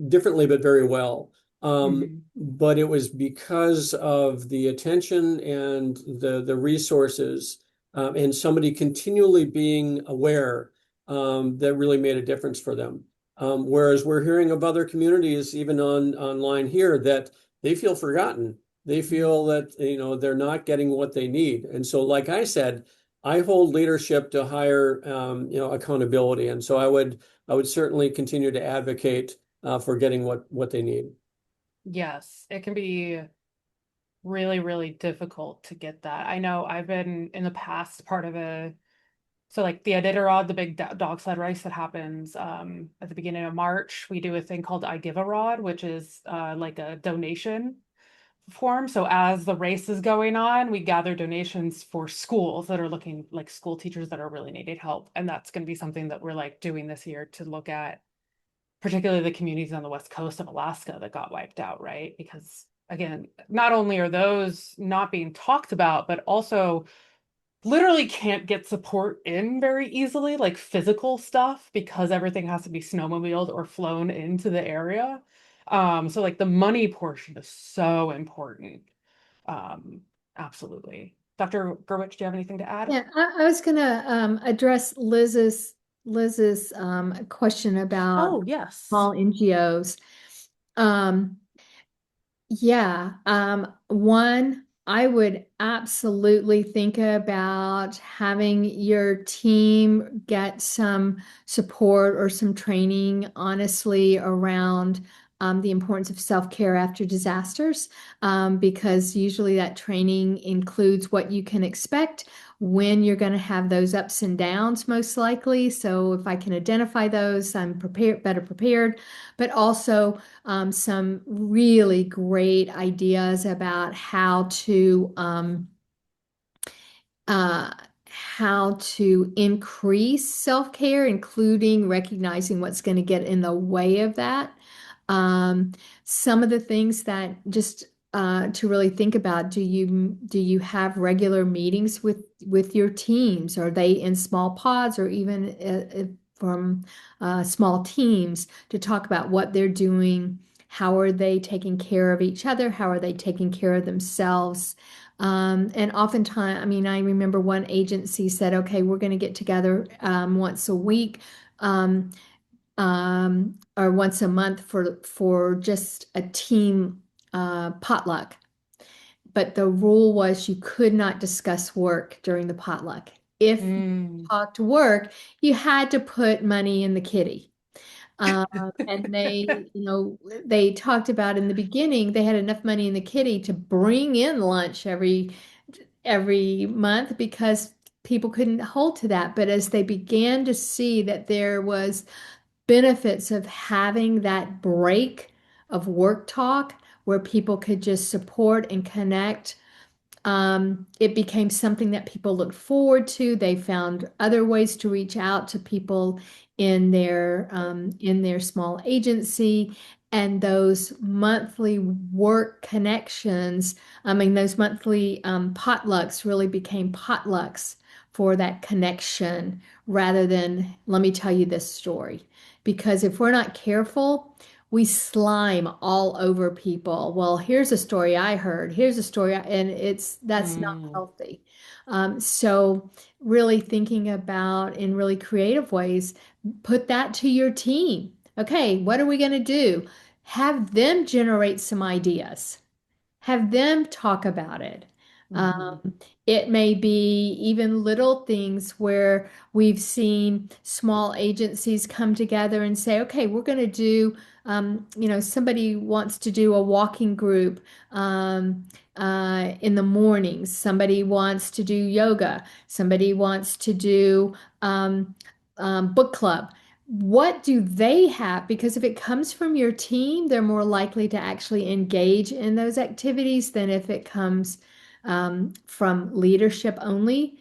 differently, but very well. Mhm. But it was because of the attention and the resources and somebody continually being aware that really made a difference for them. Whereas we're hearing of other communities, even online here, that they feel forgotten. They feel that they're not getting what they need. And so, like I said, I hold leadership to higher accountability. And so I would certainly continue to advocate for getting what they need. Yes, it can be really, really difficult to get that. I know I've been in the past part of so like the Iditarod, the big dog sled race that happens at the beginning of March, we do a thing called I Give a Rod, which is like a donation form. So as the race is going on, we gather donations for schools that are looking like school teachers that are really needing help. And that's going to be something that we're like doing this year to look at particularly the communities on the west coast of Alaska that got wiped out, right? Because again, not only are those not being talked about, but also literally can't get support in very easily, like physical stuff, because everything has to be snowmobiled or flown into the area. So like the money portion is so important. Um, Absolutely. Dr. Gerwich, do you have anything to add? Yeah, I was going to address Liz's question about Oh, yes. small NGOs. Um, Yeah, one, I would absolutely think about having your team get some support or some training, honestly, around the importance of self-care after disasters, because usually that training includes what you can expect when you're going to have those ups and downs, most likely. So if I can identify those, I'm better prepared, but also some really great ideas about uh, how to increase self-care, including recognizing what's going to get in the way of that. Um, some of the things that just to really think about, do you have regular meetings with your teams? Are they in small pods or even from small teams to talk about what they're doing? How are they taking care of each other? How are they taking care of themselves? And oftentimes, I mean, I remember one agency said, okay, we're going to get together once a week or once a month for just a team potluck. But the rule was you could not discuss work during the potluck. If you Mm. talked work, you had to put money in the kitty. Um, and they talked about in the beginning, they had enough money in the kitty to bring in lunch every month because people couldn't hold to that. But as they began to see that there was benefits of having that break of work talk where people could just support and connect, it became something that people looked forward to. They found other ways to reach out to people in their small agency, and those monthly work connections. I mean, those monthly potlucks really became potlucks for that connection rather than let me tell you this story. Because if we're not careful, we slime all over people. Well, here's a story I heard. Here's a story, and that's not Mm. healthy. So really thinking about in really creative ways, put that to your team. Okay, what are we going to do? Have them generate some ideas. Have them talk about it. Mhm. It may be even little things where we've seen small agencies come together and say, okay, we're going to do, somebody wants to do a walking group in the mornings. Somebody wants to do yoga. Somebody wants to do book club. What do they have? Because if it comes from your team, they're more likely to actually engage in those activities than if it comes from leadership only.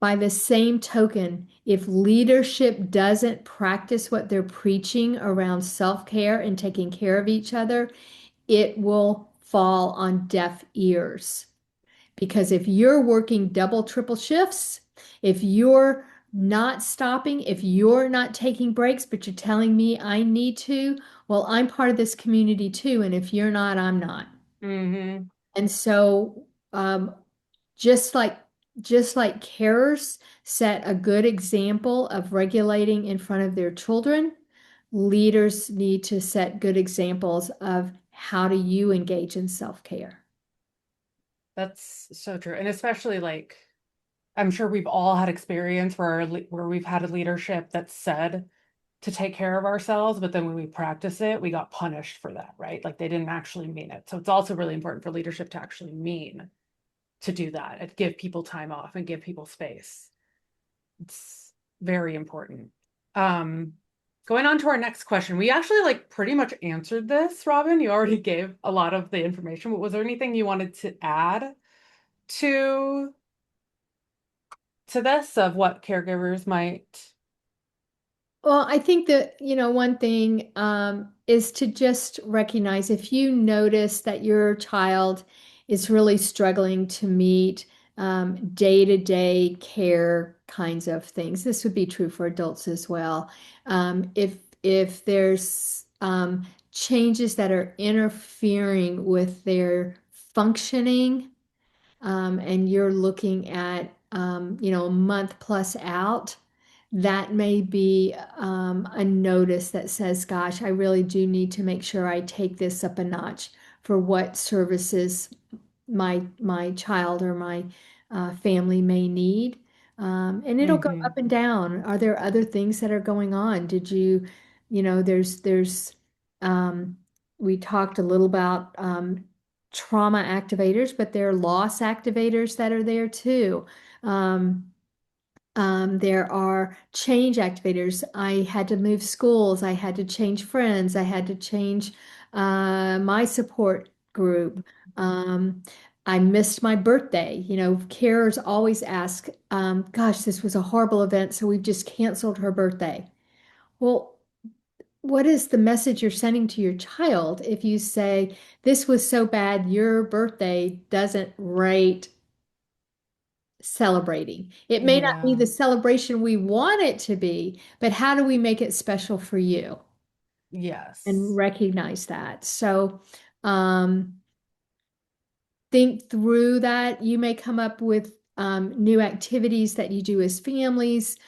By the same token, if leadership doesn't practice what they're preaching around self-care and taking care of each other, it will fall on deaf ears. Because if you're working double, triple shifts, if you're not stopping, if you're not taking breaks, but you're telling me I need to, well, I'm part of this community too. And if you're not, I'm not. Mhm. And so, just like just like carers set a good example of regulating in front of their children, leaders need to set good examples of how do you engage in self-care. That's so true. And especially like I'm sure we've all had experience where we've had a leadership that said to take care of ourselves, but then when we practice it, we got punished for that, right? Like they didn't actually mean it. So it's also really important for leadership to actually mean to do that and give people time off and give people space. It's very important. Um, Going on to our next question. We actually like pretty much answered this, Robin. You already gave a lot of the information, but was there anything you wanted to add to this of what caregivers might? Well, I think that, one thing is to just recognize if you notice that your child is really struggling to meet day-to-day care kinds of things. This would be true for adults as well. If there's changes that are interfering with their functioning, and you're looking at, a month plus out, that may be a notice that says, gosh, I really do need to make sure I take this up a notch for what services my child or my family may need. And it'll go Mhm. up and down. Are there other things that are going on? There's um, we talked a little about trauma activators, but there are loss activators that are there too. Um, there are change activators. I had to move schools. I had to change friends. I had to change my support group. Um, I missed my birthday. Carers always ask, gosh, this was a horrible event, so we've just canceled her birthday. Well, what is the message you're sending to your child if you say, this was so bad, your birthday doesn't rate celebrating? It may not be Yeah. the celebration we want it to be, but how do we make it special for you and Yes. recognize that? So, um, think through that. You may come up with new activities that you do as families.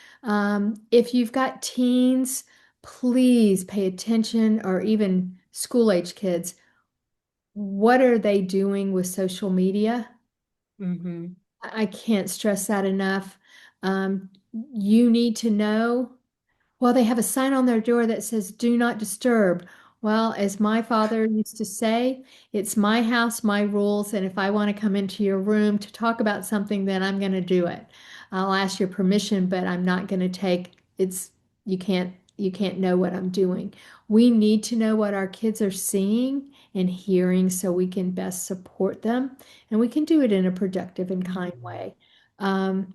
If you've got teens, please pay attention, or even school age kids. What are they doing with social media? Mm-hmm. I can't stress that enough. You need to know. Well, they have a sign on their door that says, "Do not disturb." Well, as my father used to say, it's my house, my rules, and if I want to come into your room to talk about something, then I'm going to do it. I'll ask your permission, but I'm not going to take it's you can't know what I'm doing. We need to know what our kids are seeing and hearing so we can best support them, and we can do it in a productive and kind way. Um,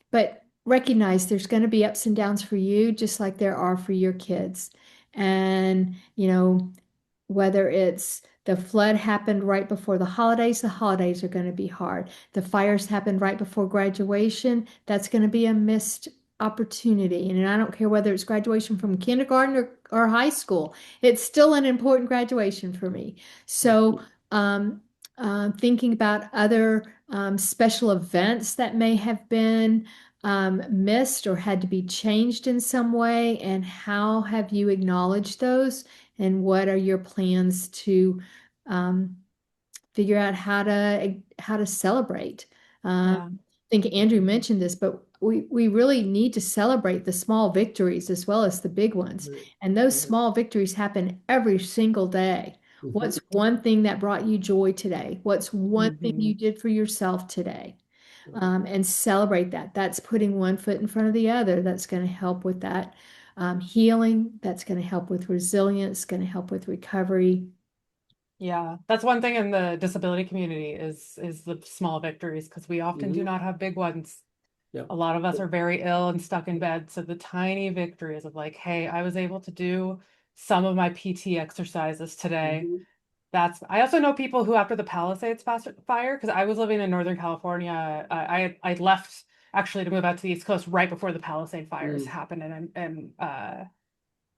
but recognize there's going to be ups and downs for you, just like there are for your kids. And, whether it's the flood happened right before the holidays are going to be hard. The fires happened right before graduation, that's going to be a missed opportunity. And I don't care whether it's graduation from kindergarten or high school, it's still an important graduation for me. So, thinking about other special events that may have been missed or had to be changed in some way, and how have you acknowledged those, and what are your plans to um, figure out how to celebrate. Yeah. I think Andrew mentioned this, but we really need to celebrate the small victories as well as the big ones. Right. And those Right. small victories happen every single day. Mhm. What's one thing that brought you joy today? What's one thing Mm-hmm. you did for yourself today? Right. And celebrate that. That's putting one foot in front of the other. That's going to help with that healing. That's going to help with resilience, going to help with recovery. Yeah, that's one thing in the disability community is the small victories, because we often do Mhm. not have big ones. Yeah. A lot of us are very ill and stuck in bed. So the tiny victories of like, hey, I was able to do some of my PT exercises today. Mhm. I also know people who, after the Palisades fire, because I was living in Northern California, I left actually to move out to the East Coast right before the Palisade fires Mm. happened,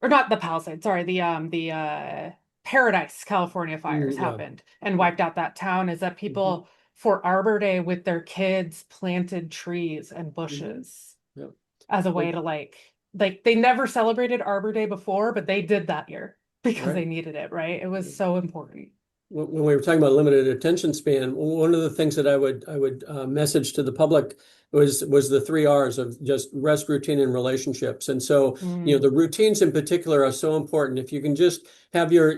or not the Palisades, sorry, the Paradise, California fires Mm, yeah. happened and Yeah. wiped out that town. Is that Mhm. people for Arbor Day with their kids planted trees and Mhm. bushes Yeah. as a way Well, to like they never celebrated Arbor Day before, but they did that year because right. they needed it, right? It was Yeah. so important. When we were talking about limited attention span, one of the things that I would message to the public was the three R's of just rest, routine, and relationships. And so, Mm. the routines in particular are so important. If you can just have your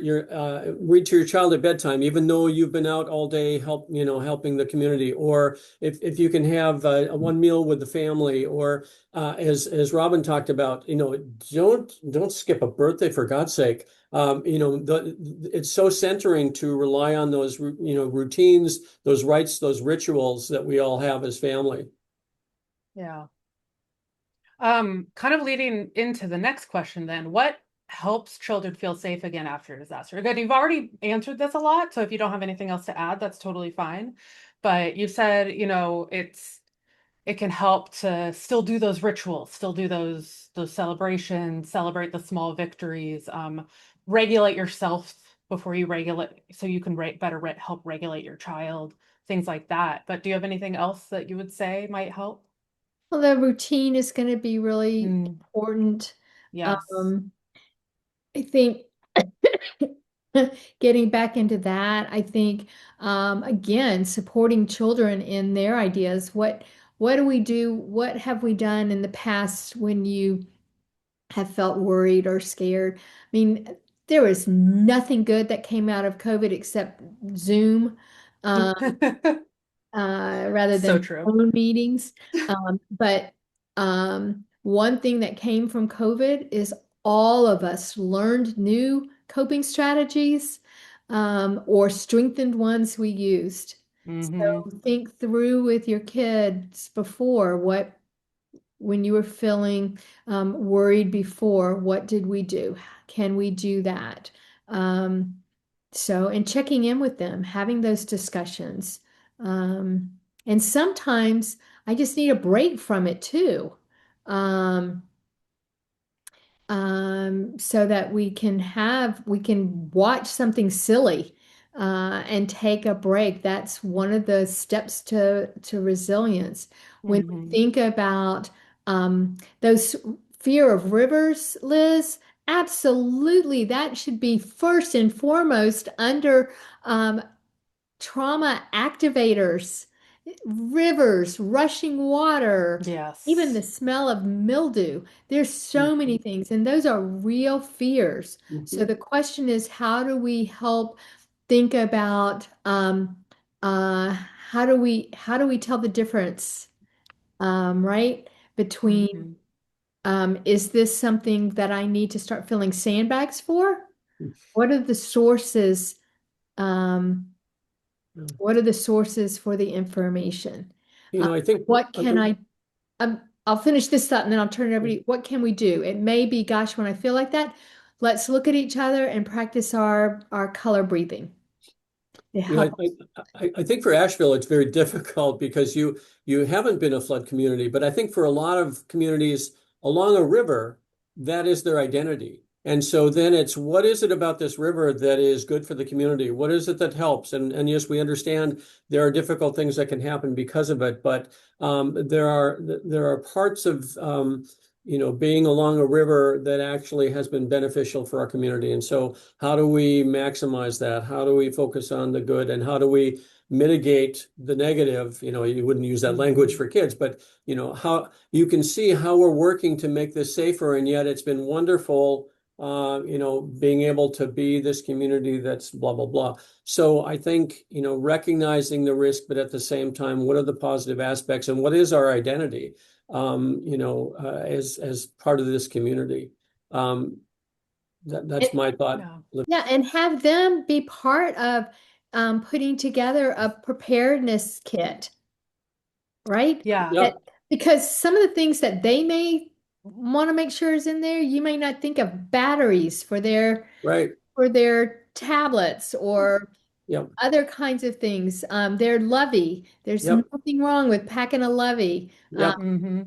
read to your child at bedtime, even though you've been out all day helping the community, or if you can have one meal with the family, or as Robin talked about, don't skip a birthday for God's sake. It's so centering to rely on those, routines, those rites, those rituals that we all have as family. Yeah. Kind of leading into the next question then, what helps children feel safe again after a disaster? Again, you've already answered this a lot, so if you don't have anything else to add, that's totally fine. But you said, it can help to still do those rituals, still do those celebrations, celebrate the small victories, regulate yourself before you regulate, so you can help regulate your child, things like that. But do you have anything else that you would say might help? Well, the routine is going to be really Mm, important. yes. Um, I think getting back into that, I think again, supporting children in their ideas. What do we do? What have we done in the past when you have felt worried or scared? I mean, there was nothing good that came out of COVID except Zoom. Um, rather So than true. phone meetings. But one thing that came from COVID is all of us learned new coping strategies or strengthened ones we used. Mm-hmm. So think through with your kids before when you were feeling worried before, what did we do? Can we do that? And checking in with them, having those discussions. Um, and sometimes I just need a break from it too. Um, so that we can watch something silly and take a break. That's one of the steps to resilience. When we Mm-hmm. think about those fear of rivers, Liz, absolutely, that should be first and foremost under um, trauma activators, rivers, rushing water, even Yes. the smell of mildew. There's so many things, and those are real fears. So Mhm. the question is, how do we help think about how do we tell the difference, right? Between Mm-hmm. is this something that I need to start filling sandbags for? What are the sources? Um, Yeah. what are the sources for the information? I think What can I'll finish this thought and then I'll turn it over to you. What can we do? It may be, gosh, when I feel like that, let's look at each other and practice our color breathing to You know, help. I think for Asheville, it's very difficult because you haven't been a flood community, but I think for a lot of communities along a river, that is their identity. And so then it's what is it about this river that is good for the community? What is it that helps? And yes, we understand there are difficult things that can happen because of it, but there are parts of being along a river that actually has been beneficial for our community. And so how do we maximize that? How do we focus on the good? And how do we mitigate the negative? You wouldn't use that language for kids, but how you can see how we're working to make this safer. And yet it's been wonderful, being able to be this community that's blah, blah, blah. So I think, recognizing the risk, but at the same time, what are the positive aspects and what is our identity, as part of this community? That's my thought. Yeah. Yeah, and have them be part of putting together a preparedness kit, right? Yeah. That Yep, because some of the things that they may want to make sure is in there, you may not think of batteries right. for their tablets or Yep, other kinds of things. Their lovey. There's yep, nothing wrong with packing a lovey. yep. Mm-hmm.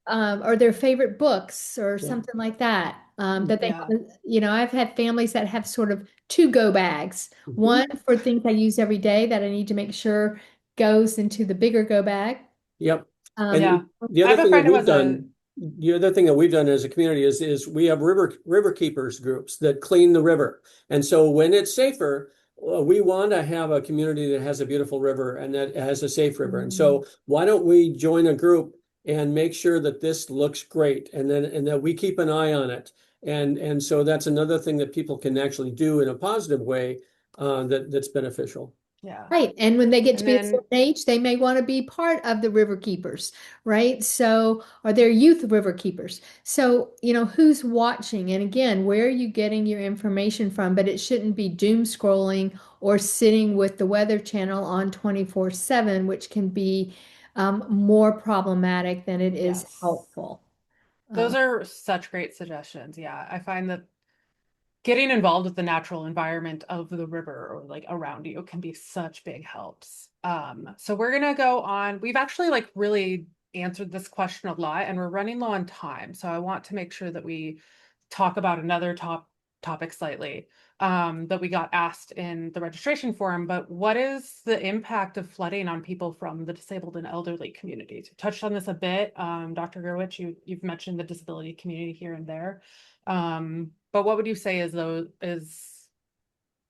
Or their favorite books or Yeah. something like that. That they Yeah. have, I've had families that have sort of two go bags. Mhm. One for things I use every day that I need to make sure goes into the bigger go bag. Yep. Um, Yeah. And the I other have a thing that friend who we've has a done, the other thing that we've done as a community is we have river keepers groups that clean the river. And so when it's safer, we want to have a community that has a beautiful river and that has a safe river. And so why don't we join a group and make sure that this looks great and that we keep an eye on it. And so that's another thing that people can actually do in a positive way, that's beneficial. yeah. Right. And when they get to And be a then certain age, they may want to be part of the river keepers, right? Or they're youth river keepers. So, who's watching? And again, where are you getting your information from? But it shouldn't be doom scrolling or sitting with the Weather Channel on 24/7, which can be more problematic than it is yes. helpful. Those are such great suggestions. Yeah. I find that getting involved with the natural environment of the river or like around you can be such big helps. So we're gonna go on. We've actually like really answered this question a lot and we're running low on time. So I want to make sure that we talk about another topic slightly that we got asked in the registration form. But what is the impact of flooding on people from the disabled and elderly communities? You touched on this a bit. Dr. Gerwich, you've mentioned the disability community here and there. But what would you say is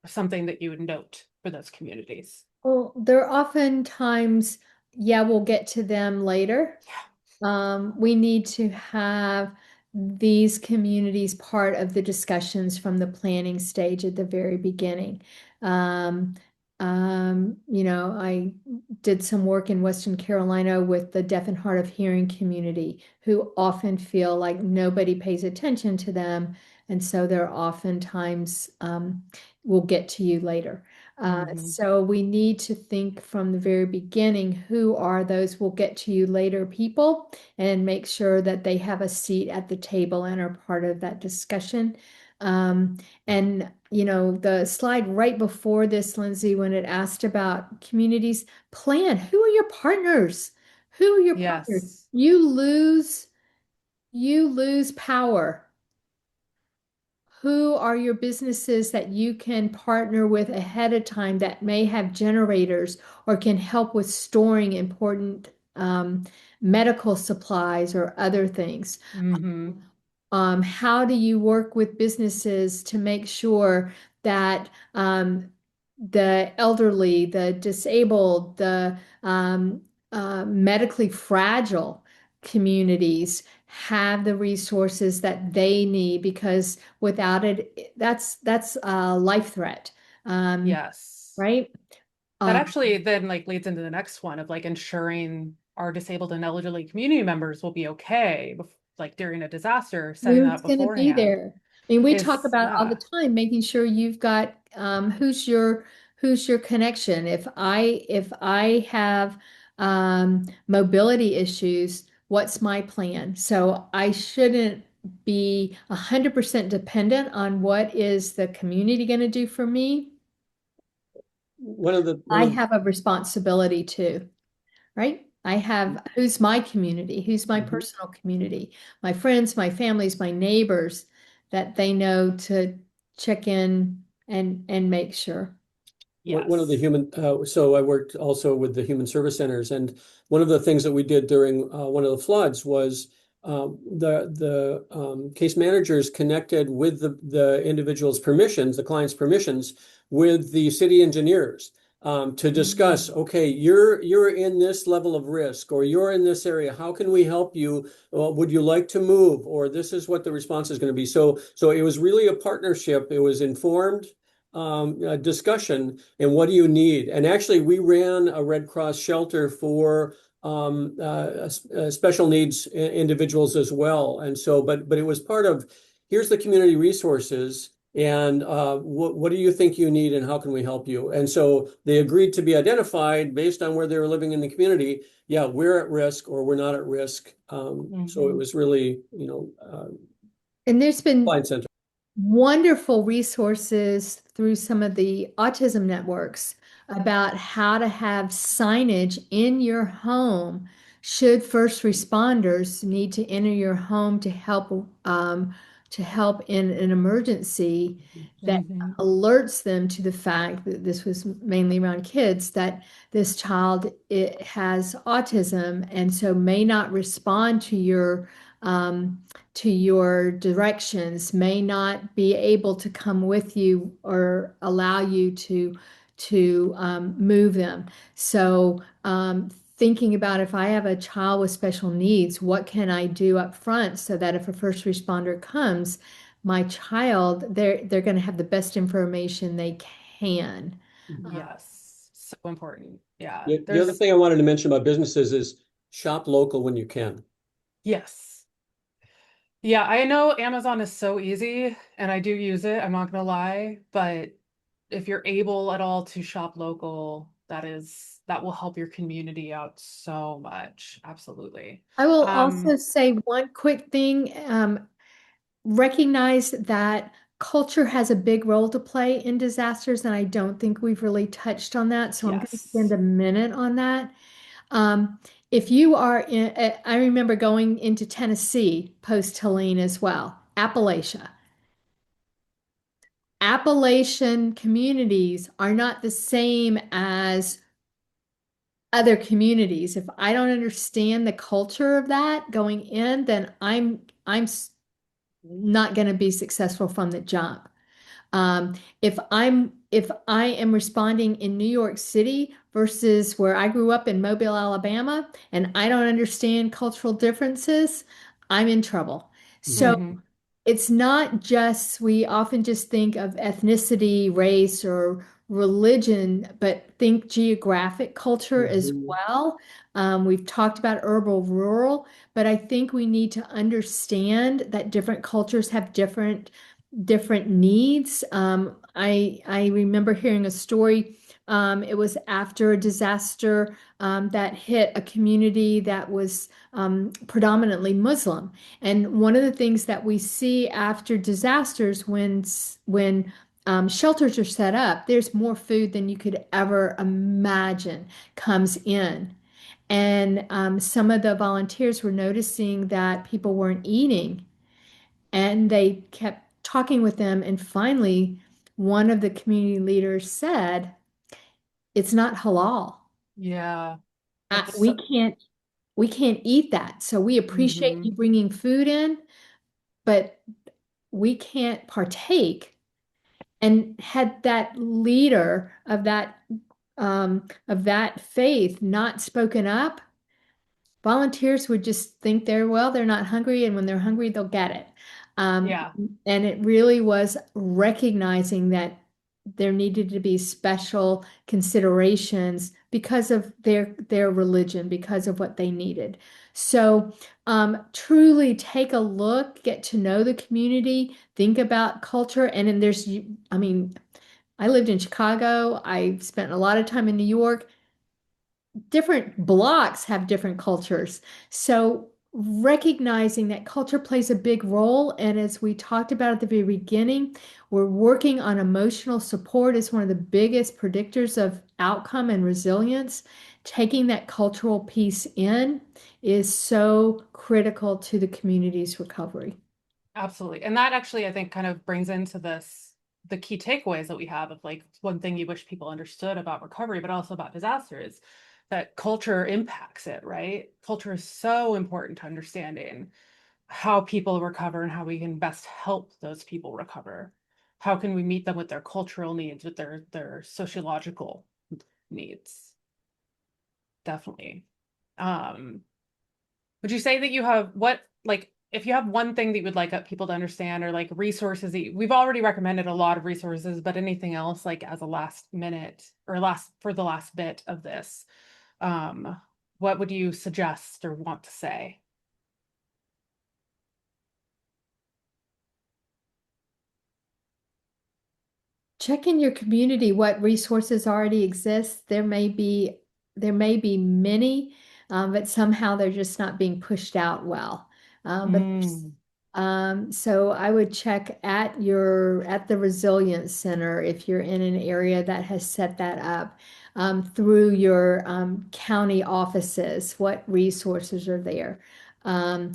something that you would note for those communities? Well, they're oftentimes, yeah, we'll get to them later. We need to have these communities part of the discussions from the planning stage at the very beginning. Um, I did some work in Western Carolina with the deaf and hard of hearing community who often feel like nobody pays attention to them. And so they're oftentimes will get to you later. So we need to think from the very beginning, who are those will get to you later people, and make sure that they have a seat at the table and are part of that discussion. And the slide right before this, Lindsay, when it asked about communities, plan. Who are your partners? Who are your partners? Yes. You lose power. Who are your businesses that you can partner with ahead of time that may have generators or can help with storing important medical supplies or other things? How do you work with businesses to make sure that the elderly, the disabled, the medically fragile communities have the resources that they need? Because without it, that's a life threat, Yes. right? That actually then like leads into the next one of like ensuring our disabled and elderly community members will be okay, like during a disaster, setting Who's that going to be beforehand there? I mean, we talk is, about all the yeah. time, making sure you've got who's your connection. If I have mobility issues, what's my plan? So I shouldn't be 100% dependent on what is the community going to do for me. I have a responsibility too, right? I have who's my community, who's my personal community, my friends, my families, my neighbors, that they know to check in and make sure. One of the Yes. so I worked also with the human service centers, and one of the things that we did during one of the floods was the case managers connected with the individual's permissions, the client's permissions, with the city engineers to discuss. Okay, you're in this level of risk, or you're in this area. How can we help you? Would you like to move? Or this is what the response is going to be. So it was really a partnership. It was informed discussion, and what do you need? And actually, we ran a Red Cross shelter for special needs individuals as well. And so, but it was part of, here's the community resources, and what do you think you need, and how can we help you? And so they agreed to be identified based on where they were living in the community. Yeah, we're at risk or we're not at risk. So it was really, And there's been client center. wonderful resources through some of the autism networks about how to have signage in your home should first responders need to enter your home to help in an emergency, that alerts them to the fact that this was mainly around kids, that this child has autism and so may not respond to your directions, may not be able to come with you or allow you to move them. So thinking about, if I have a child with special needs, what can I do up front so that if a first responder comes, my child, they're going to have the best information they can. Yes. So important. Yeah. The other thing I wanted to mention about businesses is shop local when you can. Yes. Yeah, I know Amazon is so easy and I do use it, I'm not gonna lie, but if you're able at all to shop local, that will help your community out so much. Absolutely. I will also say one quick thing. Recognize that culture has a big role to play in disasters, and I don't think we've really touched on that. So I'm going to spend Yes. a minute on that. If you are I remember going into Tennessee post Helene as well, Appalachia. Appalachian communities are not the same as other communities. If I don't understand the culture of that going in, then I'm not going to be successful from the jump. If I am responding in New York City versus where I grew up in Mobile, Alabama, and I don't understand cultural differences, I'm in trouble. So it's not just, we often just think of ethnicity, race, or religion, but think geographic culture as well. We've talked about urban, rural, but I think we need to understand that different cultures have different different needs. I remember hearing a story. It was after a disaster that hit a community that was predominantly Muslim. And one of the things that we see after disasters, when shelters are set up, there's more food than you could ever imagine comes in. And some of the volunteers were noticing that people weren't eating, and they kept talking with them. And finally, one of the community leaders said, "It's not halal. Yeah. That's We can't eat that. So we appreciate you mhm. bringing food in, but we can't partake." And had that leader of that faith not spoken up, volunteers would just think they're not hungry, and when they're hungry, they'll get it. Um, Yeah, and it really was recognizing that there needed to be special considerations because of their religion, because of what they needed. So truly take a look, get to know the community, think about culture, and then I mean, I lived in Chicago. I spent a lot of time in New York. Different blocks have different cultures. So recognizing that culture plays a big role. And as we talked about at the very beginning, we're working on emotional support as one of the biggest predictors of outcome and resilience. Taking that cultural piece in is so critical to the community's recovery. absolutely. And that actually, I think, kind of brings into the key takeaways that we have of like one thing you wish people understood about recovery, but also about disaster is that culture impacts it, right? Culture is so important to understanding how people recover and how we can best help those people recover. How can we meet them with their cultural needs, with their sociological needs? Definitely. Um, would you say that you have what, like, if you have one thing that you would like people to understand or like resources we've already recommended a lot of resources, but anything else like as a last minute or for the last bit of this, what would you suggest or want to say? Check in your community what resources already exist. There may be many, but somehow they're just not being pushed out well. Mm, So I would check at the Resilience Center if you're in an area that has set that up, through your county offices, what resources are there. Um,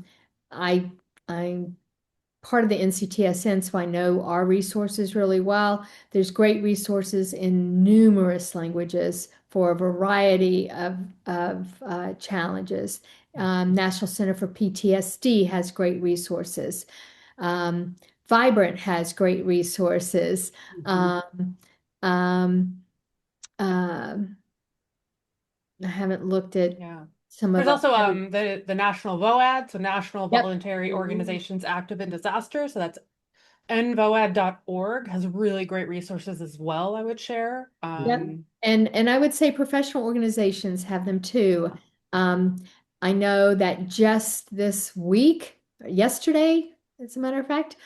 I I'm part of the NCTSN, so I know our resources really well. There's great resources in numerous languages for a variety of challenges. National Center for PTSD has great resources. Um, Vibrant has great resources. Um, um, um, I haven't looked at yeah. some of There's our also other. the National VOAD, so National Yep. Voluntary Mhm. Organizations Active in Disaster. So that's nvoad.org has really great resources as well, I would share. Yep. And I would say professional organizations have them too. Um, I know that just this week, yesterday, as a matter of fact,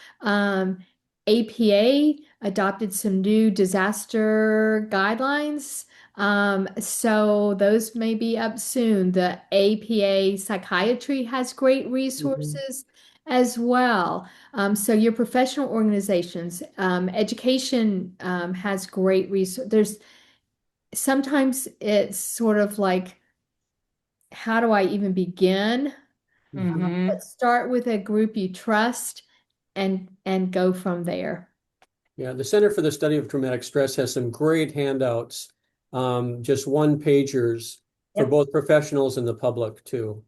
APA adopted some new disaster guidelines. So those may be up soon. The APA psychiatry has great Mhm. resources as well. So your professional organizations, education has great resources. There's sometimes it's sort of like, how do I even begin? Mm-hmm. But start with a group you trust and go from there. Yeah, the Center for the Study of Traumatic Stress has some great handouts, just one pagers for Yep. both professionals and the public too.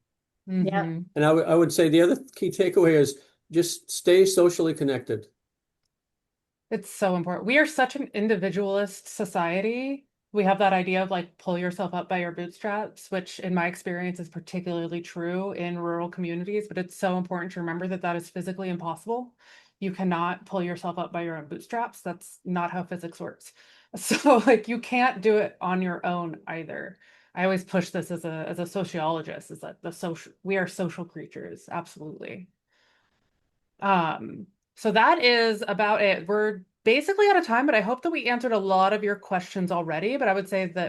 Yep. Mm-hmm. And I would say the other key takeaway is just stay socially connected. It's so important. We are such an individualist society. We have that idea of like pull yourself up by your bootstraps, which in my experience is particularly true in rural communities, but it's so important to remember that that is physically impossible. You cannot pull yourself up by your own bootstraps. That's not how physics works. So like you can't do it on your own either. I always push this as a sociologist, is that we are social creatures, absolutely. Um So that is about it. We're basically out of time, but I hope that we answered a lot of your questions already. But I would say that